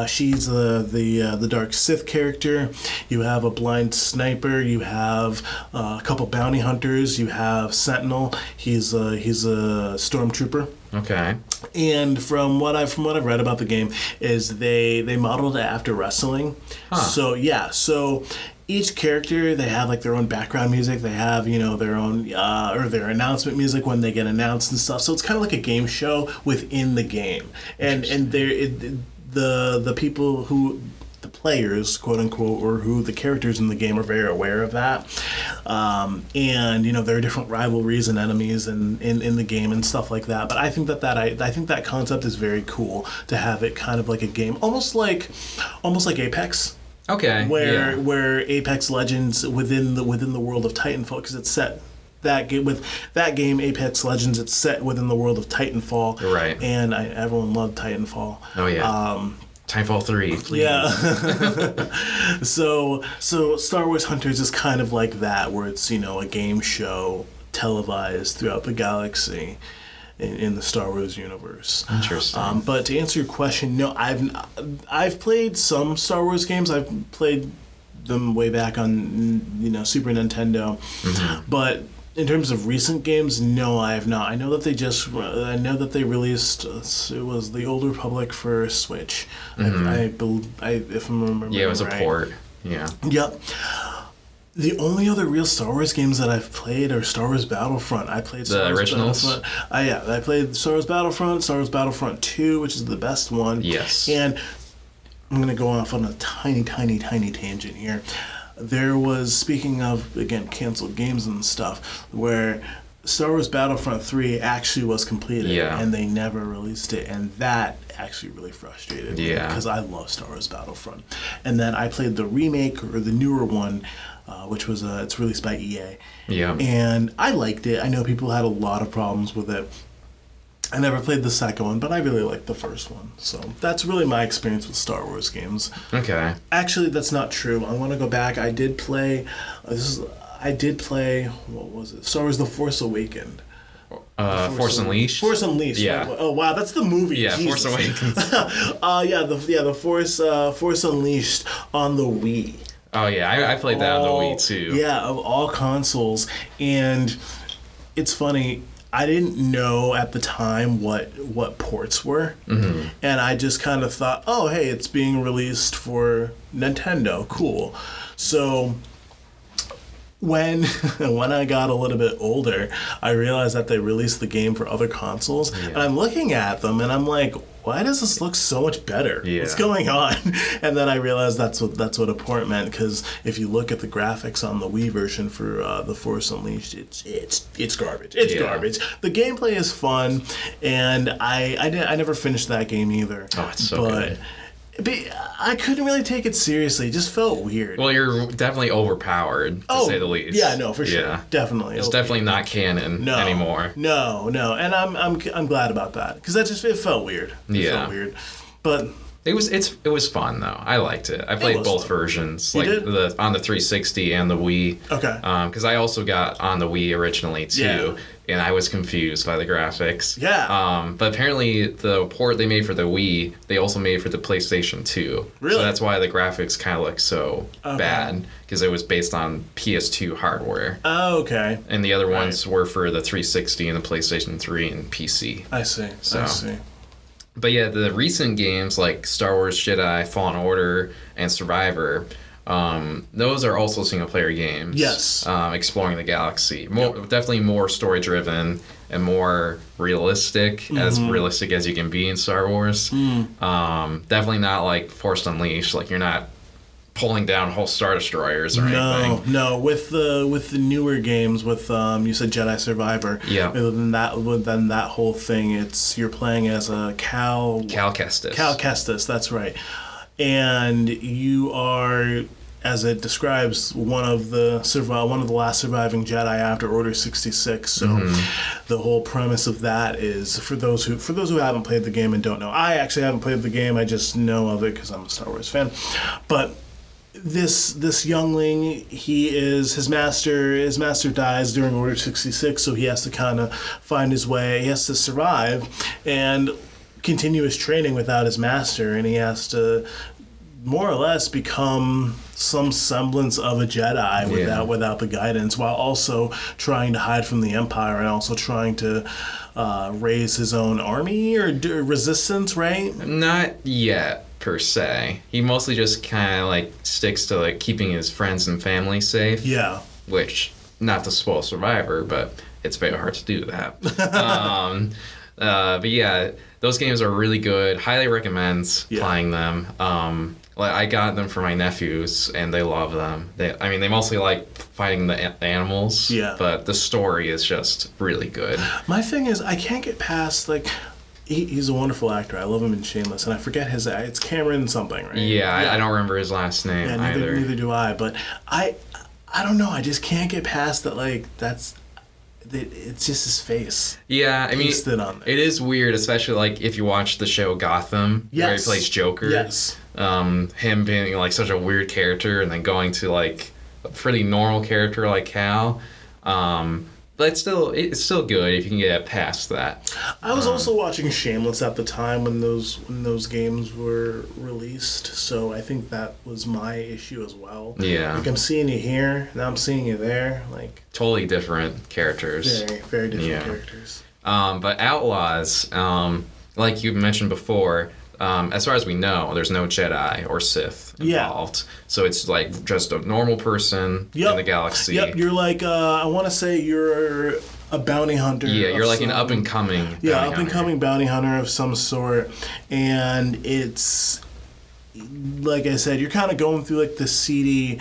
She's the Dark Sith character. You have a blind sniper. You have a couple bounty hunters. You have Sentinel. He's a stormtrooper. Okay. And from what I've read about the game is they modeled it after wrestling. Huh. So each character, they have like their own background music. They have their own or their announcement music when they get announced and stuff. So it's kind of like a game show within the game. And the people who the players, quote unquote, or who the characters in the game are very aware of that. And there are different rivalries and enemies in the game and stuff like that. But I think I think that concept is very cool to have it kind of like a game, almost like Apex. Okay. Where Apex Legends within the world of Titanfall, because it's set. That game, Apex Legends, it's set within the world of Titanfall. Right. And everyone loved Titanfall. Oh, yeah. Titanfall 3, please. Yeah. So Star Wars Hunters is kind of like that, where it's, a game show televised throughout the galaxy in the Star Wars universe. Interesting. But to answer your question, no, I've played some Star Wars games. I've played them way back on, Super Nintendo. Mm-hmm. But in terms of recent games, no, I have not. I know that they released, it was the Old Republic for Switch. Mm-hmm. If I'm remembering right. Yeah, it was a port. Yeah. Yep. The only other real Star Wars games that I've played are Star Wars Battlefront. I played Star Wars originals? Battlefront. I played Star Wars Battlefront 2, which is the best one. Yes. And I'm going to go off on a tiny tangent here. There was, speaking of, again, canceled games and stuff, where Star Wars Battlefront 3 actually was completed, and they never released it, and that actually really frustrated me, because I love Star Wars Battlefront. And then I played the remake, or the newer one, which was, it's released by EA. Yeah. And I liked it. I know people had a lot of problems with it. I never played the second one, but I really liked the first one. So that's really my experience with Star Wars games. Okay. Actually, that's not true. I want to go back. I did play. What was it? Star Wars: The Force Awakened. Force Unleashed. Force Unleashed. Yeah. Right? Oh wow, that's the movie. Yeah, Jesus. Force Awakens. The Force Unleashed on the Wii. Oh yeah, I played that on the Wii too. Yeah, of all consoles, and it's funny. I didn't know at the time what ports were, mm-hmm. and I just kind of thought, oh, hey, it's being released for Nintendo, cool. So when I got a little bit older, I realized that they released the game for other consoles, and I'm looking at them, and I'm like, why does this look so much better? Yeah. What's going on? And then I realized that's what a port meant, because if you look at the graphics on the Wii version for The Force Unleashed, it's garbage. It's garbage. The gameplay is fun, and I never finished that game either. Oh, it's so good. But I couldn't really take it seriously. It just felt weird. Well, you're definitely overpowered, to say the least. Yeah, no, for sure. Yeah. Definitely. It's definitely not canon anymore. No. And I'm glad about that, because it felt weird. It felt weird. But it was fun though. I liked it. I played both versions, like on the 360 and the Wii. Okay. Because I also got on the Wii originally too, and I was confused by the graphics. Yeah. But apparently the port they made for the Wii, they also made for the PlayStation 2. Really? So that's why the graphics kind of look so bad, because it was based on PS2 hardware. Oh, okay. And the other ones were for the 360 and the PlayStation 3 and PC. I see. But yeah, the recent games like Star Wars Jedi Fallen Order and Survivor, those are also single-player games. Yes. Exploring the galaxy. Definitely more story-driven and more realistic, mm-hmm. as realistic as you can be in Star Wars. Definitely not like Force Unleashed. Like, you're not pulling down whole Star Destroyers or anything. No. With the newer games, with you said Jedi Survivor. Yeah. Then that whole thing, you're playing as a Cal Kestis. Cal Kestis, that's right. And you are, as it describes, one of the last surviving Jedi after Order 66. So the whole premise of that is, for those who haven't played the game and don't know, I actually haven't played the game. I just know of it because I'm a Star Wars fan, but. This youngling, his master dies during Order 66, so he has to kind of find his way. He has to survive and continue his training without his master, and he has to more or less become some semblance of a Jedi without the guidance, while also trying to hide from the Empire and also trying to raise his own army or resistance, right? Not yet. Per se, he mostly just kind of like sticks to like keeping his friends and family safe. Yeah. Which, not to spoil Survivor, but it's very hard to do that. But yeah, those games are really good. Highly recommend playing them. Like, I got them for my nephews, and they love them. They mostly like fighting the animals. Yeah. But the story is just really good. My thing is, I can't get past, like, he's a wonderful actor. I love him in Shameless, and I forget his. It's Cameron something, right? Yeah, I don't remember his last name either. Neither do I. But I don't know. I just can't get past that. Like, it's just his face. Yeah, I mean, pasted on there. It is weird, especially like if you watch the show Gotham, where he plays Joker. Yes. Him being like such a weird character, and then going to like a pretty normal character like Cal. But it's still good if you can get past that. I was also watching Shameless at the time when those games were released, so I think that was my issue as well. Yeah. Like, I'm seeing you here, now I'm seeing you there. Like, Totally different characters. very, very different characters. But Outlaws, like you mentioned before, as far as we know, there's no Jedi or Sith involved. Yeah. So it's like just a normal person in the galaxy. Yep, you're like, I want to say you're a bounty hunter. Yeah, you're like an up-and-coming bounty hunter of some sort. And it's, like I said, you're kind of going through like the seedy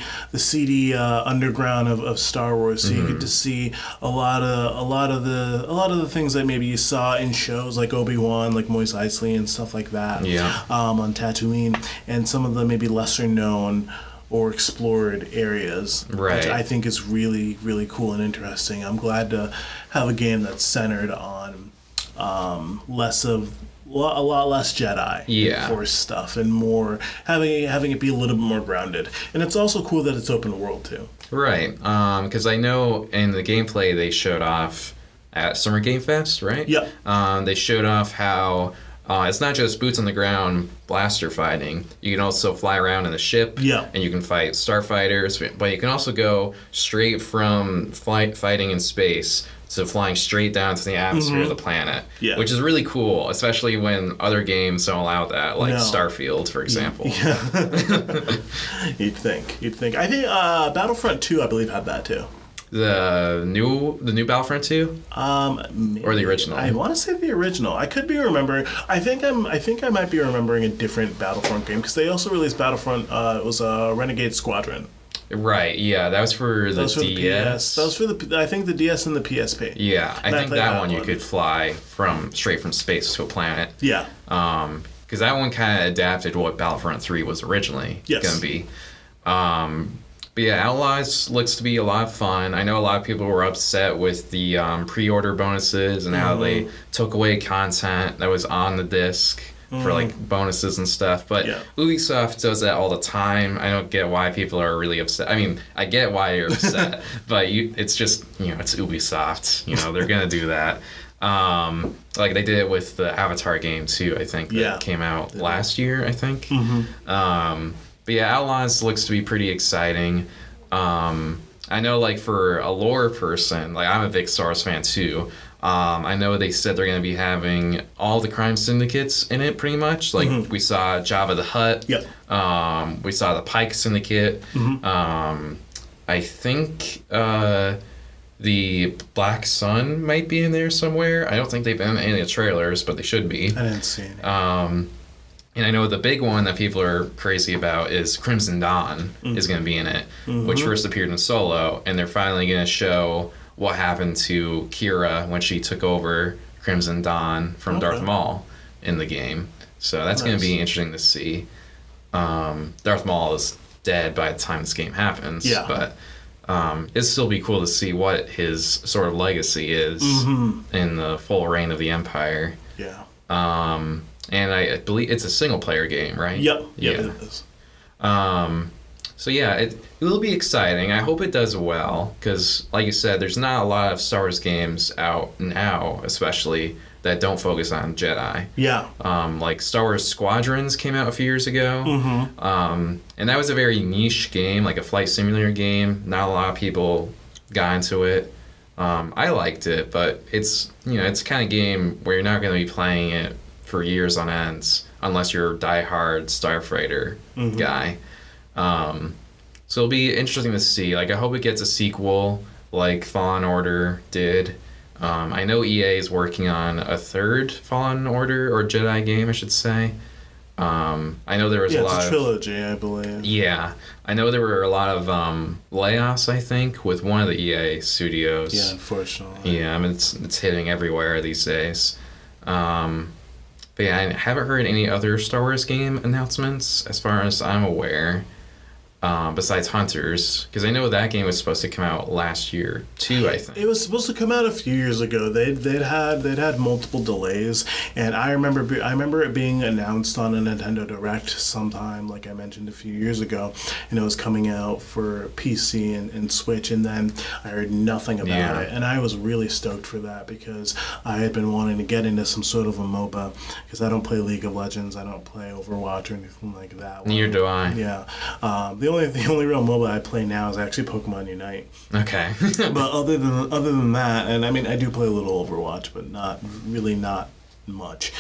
underground of Star Wars, so you get to see a lot of the things that maybe you saw in shows like Obi-Wan, like Mos Eisley and stuff like that. Yeah. On Tatooine, and some of the maybe lesser known or explored areas, right, which I think is really, really cool and interesting. I'm glad to have a game that's centered on a lot less Jedi Force stuff, and more having it be a little bit more grounded. And it's also cool that it's open world too. Right, because I know in the gameplay they showed off at Summer Game Fest, right? Yep. They showed off how it's not just boots on the ground blaster fighting. You can also fly around in a ship, and you can fight starfighters, but you can also go straight from fighting in space to flying straight down to the atmosphere of the planet, which is really cool, especially when other games don't allow that, like Starfield, for example. You'd think. I think Battlefront 2, I believe, had that too. The new Battlefront 2? Or the original? I want to say the original. I could be remembering. I think I might be remembering a different Battlefront game, because they also released Battlefront. It was a Renegade Squadron. Right, yeah, that was for the DS. That was for I think the DS and the PSP. Yeah, I think that one you could fly straight from space to a planet. Yeah. Because that one kind of adapted what Battlefront 3 was originally going to be. But yeah, Outlaws looks to be a lot of fun. I know a lot of people were upset with the pre-order bonuses and how they took away content that was on the disc for like bonuses and stuff, but Ubisoft does that all the time. I don't get why people are really upset. I mean, I get why you're upset, but it's just, it's Ubisoft. They're gonna do that. Like they did it with the Avatar game too. I think that came out last year. I think. But yeah, Outlaws looks to be pretty exciting. I know, like for a lore person, like I'm a big Star Wars fan too. I know they said they're going to be having all the crime syndicates in it, pretty much. Like we saw Jabba the Hutt. Yep. We saw the Pike Syndicate. I think the Black Sun might be in there somewhere. I don't think they've been in any of the trailers, but they should be. I didn't see any. And I know the big one that people are crazy about is Crimson Dawn is going to be in it, which first appeared in Solo, and they're finally going to show what happened to Kira when she took over Crimson Dawn from Darth Maul in the game. So that's going to be interesting to see. Darth Maul is dead by the time this game happens, but it'd still be cool to see what his sort of legacy is in the full reign of the Empire. Yeah. And I believe it's a single-player game, right? Yep. Yeah, it is. So yeah, it will be exciting. I hope it does well, because like you said, there's not a lot of Star Wars games out now, especially, that don't focus on Jedi. Yeah. Like Star Wars Squadrons came out a few years ago. And that was a very niche game, like a flight simulator game. Not a lot of people got into it. I liked it, but it's it's the kind of game where you're not going to be playing it for years on ends unless you're a diehard Starfighter guy. So it'll be interesting to see. Like, I hope it gets a sequel like Fallen Order did. I know EA is working on a third Fallen Order or Jedi game, I should say. I know there was a lot it's a of trilogy, I believe. yeah. I know there were a lot of layoffs. I think with one of the EA studios. Yeah, unfortunately. Yeah, I mean it's hitting everywhere these days. But yeah, I haven't heard any other Star Wars game announcements as far as I'm aware. Besides Hunters, because I know that game was supposed to come out last year too. I think It was supposed to come out a few years ago. They'd had multiple delays, and I remember it being announced on a Nintendo Direct sometime, like I mentioned a few years ago, and it was coming out for PC and Switch, and then I heard nothing about it, and I was really stoked for that because I had been wanting to get into some sort of a MOBA because I don't play League of Legends, I don't play Overwatch or anything like that. Neither do I. Yeah, the only real MOBA I play now is actually Pokemon Unite. Okay. But other than that, and I mean I do play a little Overwatch, but not much.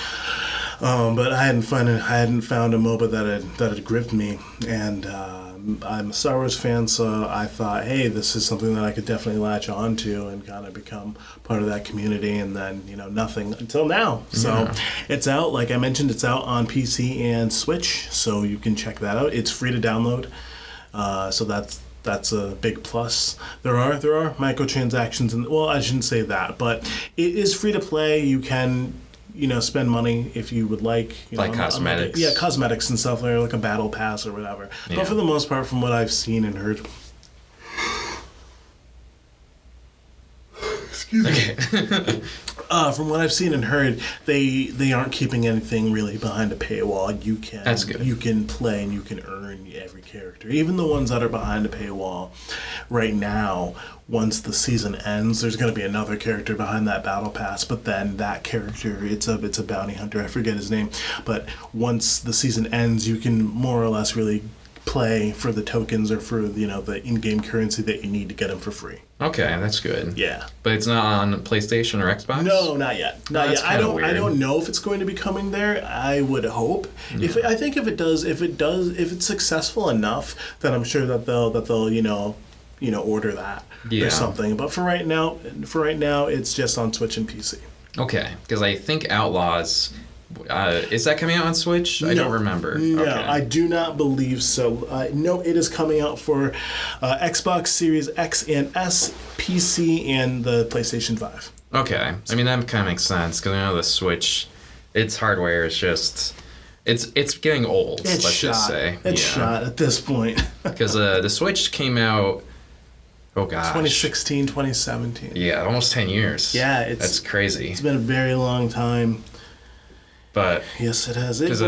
But I hadn't found a MOBA that had gripped me, and I'm a Star Wars fan, so I thought, hey, this is something that I could definitely latch on to and kind of become part of that community. And then nothing until now. So It's out, like I mentioned, it's out on PC and Switch, so you can check that out. It's free to download. So that's a big plus. There are microtransactions, and well, I shouldn't say that, but it is free to play. You can spend money if you would like. Like cosmetics. Cosmetics and stuff, like a battle pass or whatever. Yeah. But for the most part, from what I've seen and heard. Excuse me. From what I've seen and heard, they aren't keeping anything really behind a paywall. That's good. You can play and you can earn every character, even the ones that are behind a paywall. Right now, once the season ends, there's going to be another character behind that battle pass. But then that character, it's a bounty hunter. I forget his name. But once the season ends, you can more or less really play for the tokens or for the in-game currency that you need to get them for free. Okay, that's good. Yeah. But it's not on PlayStation or Xbox? No, not yet. Not yet. I don't know if it's going to be coming there. I would hope. Yeah. If it's successful enough, then I'm sure that they'll order that or something. But for right now, it's just on Switch and PC. Okay, because I think Outlaws. Is that coming out on Switch? I don't remember. No, okay. I do not believe so. No, it is coming out for Xbox Series X and S, PC, and the PlayStation 5. Okay. I mean, that kind of makes sense, because I know the Switch, its hardware is just... It's getting old, let's just say. It's shot at this point. Because the Switch came out... Oh, gosh. 2016, 2017. Yeah, almost 10 years. Yeah, That's crazy. It's been a very long time. But yes, it has. Because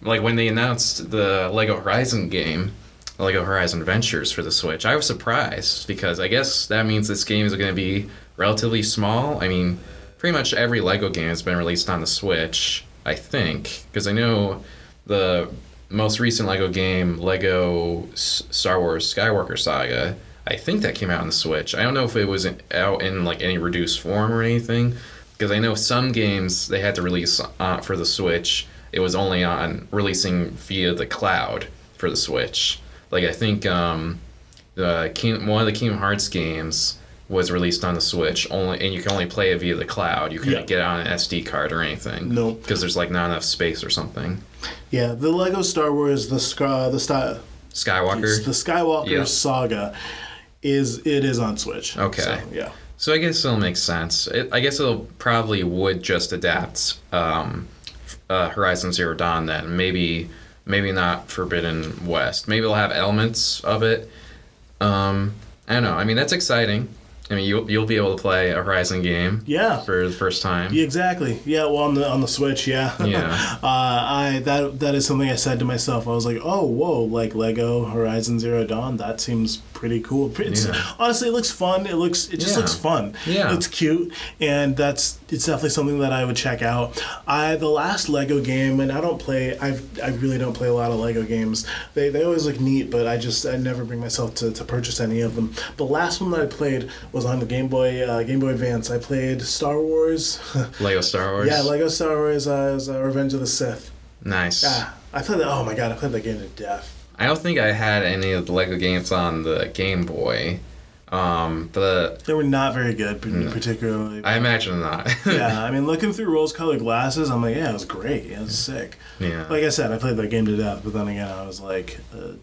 like when they announced the Lego Horizon game, Lego Horizon Adventures for the Switch, I was surprised because I guess that means this game is going to be relatively small. I mean, pretty much every Lego game has been released on the Switch, I think, because I know the most recent Lego game, Lego Star Wars Skywalker Saga, I think that came out on the Switch. I don't know if it was out in like any reduced form or anything. Because I know some games they had to release for the Switch, it was only on releasing via the cloud for the Switch. Like I think one of the Kingdom Hearts games was released on the Switch only, and you can only play it via the cloud. You couldn't get it on an SD card or anything. Nope. Because there's like not enough space or something. Yeah, the Lego Star Wars, Skywalker. The Skywalker Saga is on Switch. Okay. So, yeah. So I guess it'll make sense. I guess it'll probably would just adapt Horizon Zero Dawn then. Maybe not Forbidden West. Maybe it'll have elements of it. I don't know. I mean, that's exciting. I mean, you'll be able to play a Horizon game. Yeah. For the first time. Yeah, exactly. Yeah. Well, on the Switch. Yeah. Yeah. That is something I said to myself. I was like, oh, whoa, like Lego Horizon Zero Dawn. That seems pretty cool. Honestly, it looks fun. It just looks fun. Yeah. It's cute, and it's definitely something that I would check out. The last Lego game, and I really don't play a lot of Lego games. They always look neat, but I never bring myself to purchase any of them. The last one that I played was on the Game Boy Advance. I played Star Wars. Lego Star Wars? Yeah, Lego Star Wars Revenge of the Sith. Nice. I played that. Oh my god, I played that game to death. I don't think I had any of the Lego games on the Game Boy. But They were not very good, particularly. I imagine not. Yeah, I mean, looking through rose-colored glasses, I'm like, yeah, it was great. Yeah, it was sick. Yeah. Like I said, I played that game to death, but then again, I was like a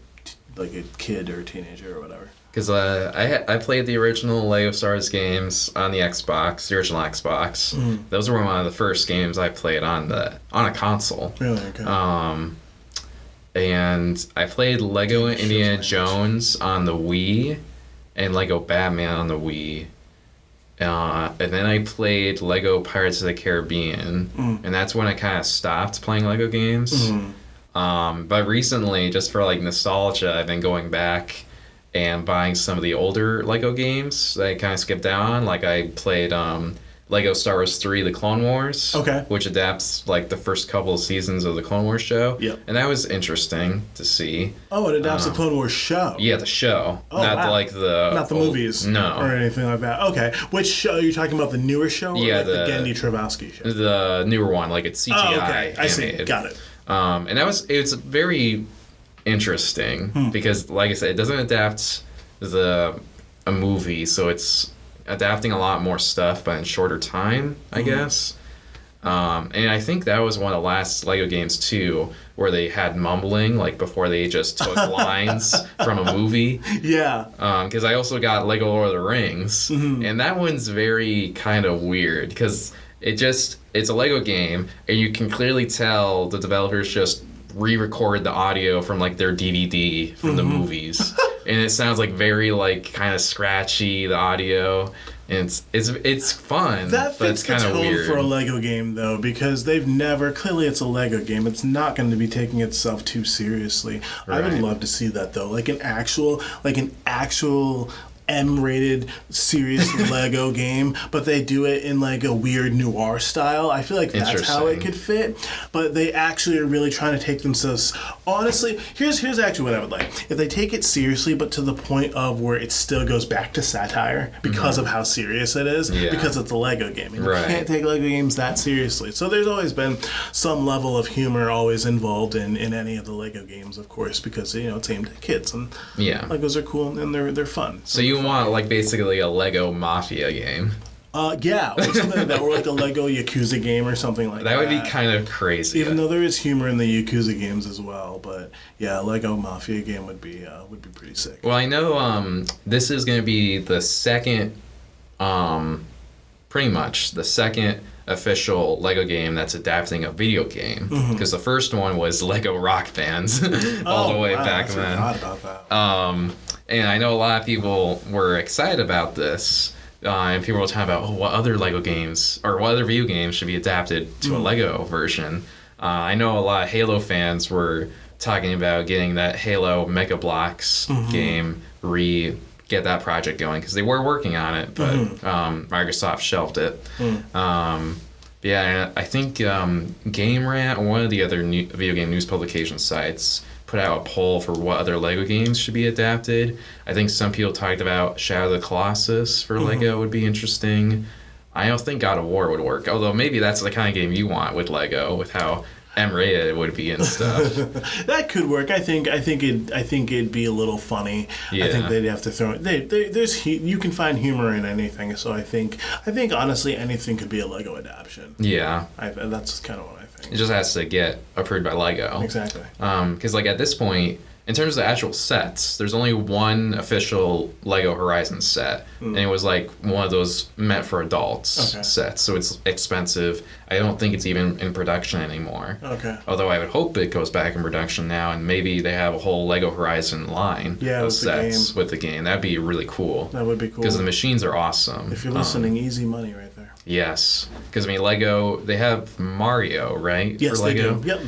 kid or a teenager or whatever. Because I played the original Lego Star Wars games on the Xbox, the original Xbox. Those were one of the first games I played on a console. Really? Okay. And I played Lego Indiana Jones on the Wii and Lego Batman on the Wii. And then I played Lego Pirates of the Caribbean. And that's when I kind of stopped playing Lego games. But recently, just for like nostalgia, I've been going back and buying some of the older Lego games that I kind of skipped out on. Like I played Lego Star Wars 3: The Clone Wars, which adapts like the first couple of seasons of the Clone Wars show. Yep. And that was interesting to see. Oh, it adapts the Clone Wars show. Yeah, the show. Oh, not like the not the movies. No. Or anything like that. Okay. Which show are you talking about? The newer show or Yeah, like the Gendy Travasky show? The newer one, like it's CGI. Oh, okay. I see. animated. Got it. And it's very interesting because, like I said, it doesn't adapt a movie, so it's adapting a lot more stuff, but in shorter time, I guess. And I think that was one of the last Lego games too, where they had mumbling, like before they just took lines from a movie. Yeah. Because I also got Lego Lord of the Rings, and that one's very kind of weird because it's a Lego game, and you can clearly tell the developers just re-record the audio from like their DVD from the movies, and it sounds like very like kind of scratchy, the audio, and it's fun. That but it's fits the kind of tone weird for a Lego game though, because they've never clearly it's a Lego game. It's not going to be taking itself too seriously. I would Right. love to see that though, like an actual M-rated serious Lego game, but they do it in like a weird noir style. I feel like that's how it Interesting. could fit, but they actually are really trying to take themselves honestly. Here's actually what I would like. If they take it seriously but to the point of where it still goes back to satire because of how serious it is, Yeah. because it's a Lego game. And Right. you can't take Lego games that seriously. So there's always been some level of humor always involved in any of the Lego games, of course, because it's aimed at kids and Yeah. Legos are cool and they're fun. So you want like basically a Lego Mafia game? Yeah, or something like that, or like a Lego Yakuza game or something like that. That would be kind of crazy. Even though there is humor in the Yakuza games as well, but yeah, a Lego Mafia game would be pretty sick. Well, I know this is going to be the second, pretty much the second official Lego game that's adapting a video game. Because the first one was Lego Rock Bands all the way back I then. forgot about that. And I know a lot of people were excited about this. And people were talking about, what other Lego games or what other video games should be adapted to a Lego version. I know a lot of Halo fans were talking about getting that Halo Mega Bloks game get that project going because they were working on it, but Microsoft shelved it. Yeah, I think Game Rant, or one of the other video game news publication sites, put out a poll for what other Lego games should be adapted. I think some people talked about Shadow of the Colossus for Lego would be interesting. I don't think God of War would work, although maybe that's the kind of game you want with Lego, with how M-rated it would be and stuff. That could work. I think it'd be a little funny. Yeah. I think they'd have to throw it. You can find humor in anything. So I think honestly anything could be a Lego adaptation. Yeah. That's kind of what I think. It just has to get approved by Lego. Exactly. Because like at this point, in terms of actual sets, there's only one official Lego Horizon set, and it was like one of those meant for adults sets, so it's expensive. I don't think it's even in production anymore. Okay. Although I would hope it goes back in production now, and maybe they have a whole Lego Horizon line of with sets the game. with the game. That'd be really cool. That would be cool. Because the machines are awesome. If you're listening, easy money right there. Yes. Because, I mean, Lego, they have Mario, right? Yes, for Lego? they do. Yep,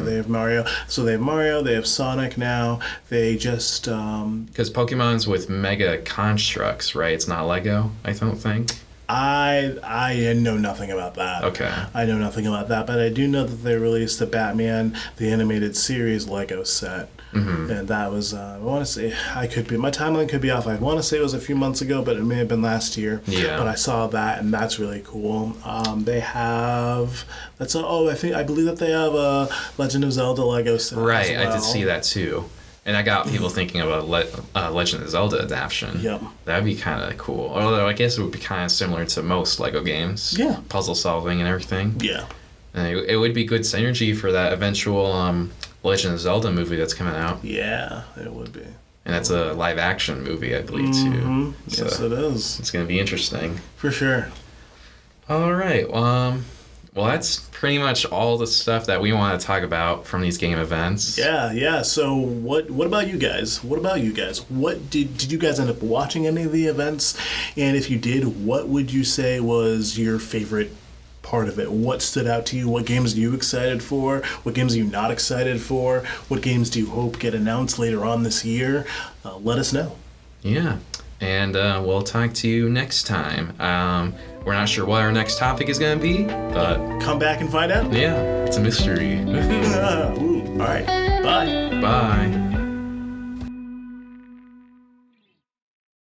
they have Mario. So they have Mario, they have Sonic now. They just... Because Pokemon's with Mega Constructs, right? It's not Lego, I don't think. I know nothing about that. Okay. I know nothing about that, but I do know that they released the Batman, the animated series Lego set. And that was, I want to say, my timeline could be off. I want to say it was a few months ago, but it may have been last year. Yeah. But I saw that, and that's really cool. They have, I believe that they have a Legend of Zelda Lego set. Right, as well. I did see that too. And I got people thinking about Legend of Zelda adaptation. Yep. That'd be kind of cool. Although I guess it would be kind of similar to most Lego games. Yeah. Puzzle solving and everything. Yeah. And it would be good synergy for that eventual Legend of Zelda movie that's coming out. Yeah, it would be. And that's a live action movie, I believe, too. Mm-hmm. So Yes, it is. it's going to be interesting. For sure. All right. Well, that's pretty much all the stuff that we want to talk about from these game events. Yeah. So what about you guys? What did you guys end up watching any of the events? And if you did, what would you say was your favorite part of it? What stood out to you? What games are you excited for? What games are you not excited for? What games do you hope get announced later on this year? Let us know. Yeah. And we'll talk to you next time. We're not sure what our next topic is going to be, but Come back and find out. yeah, it's a mystery. Ooh, all right. Bye. Bye.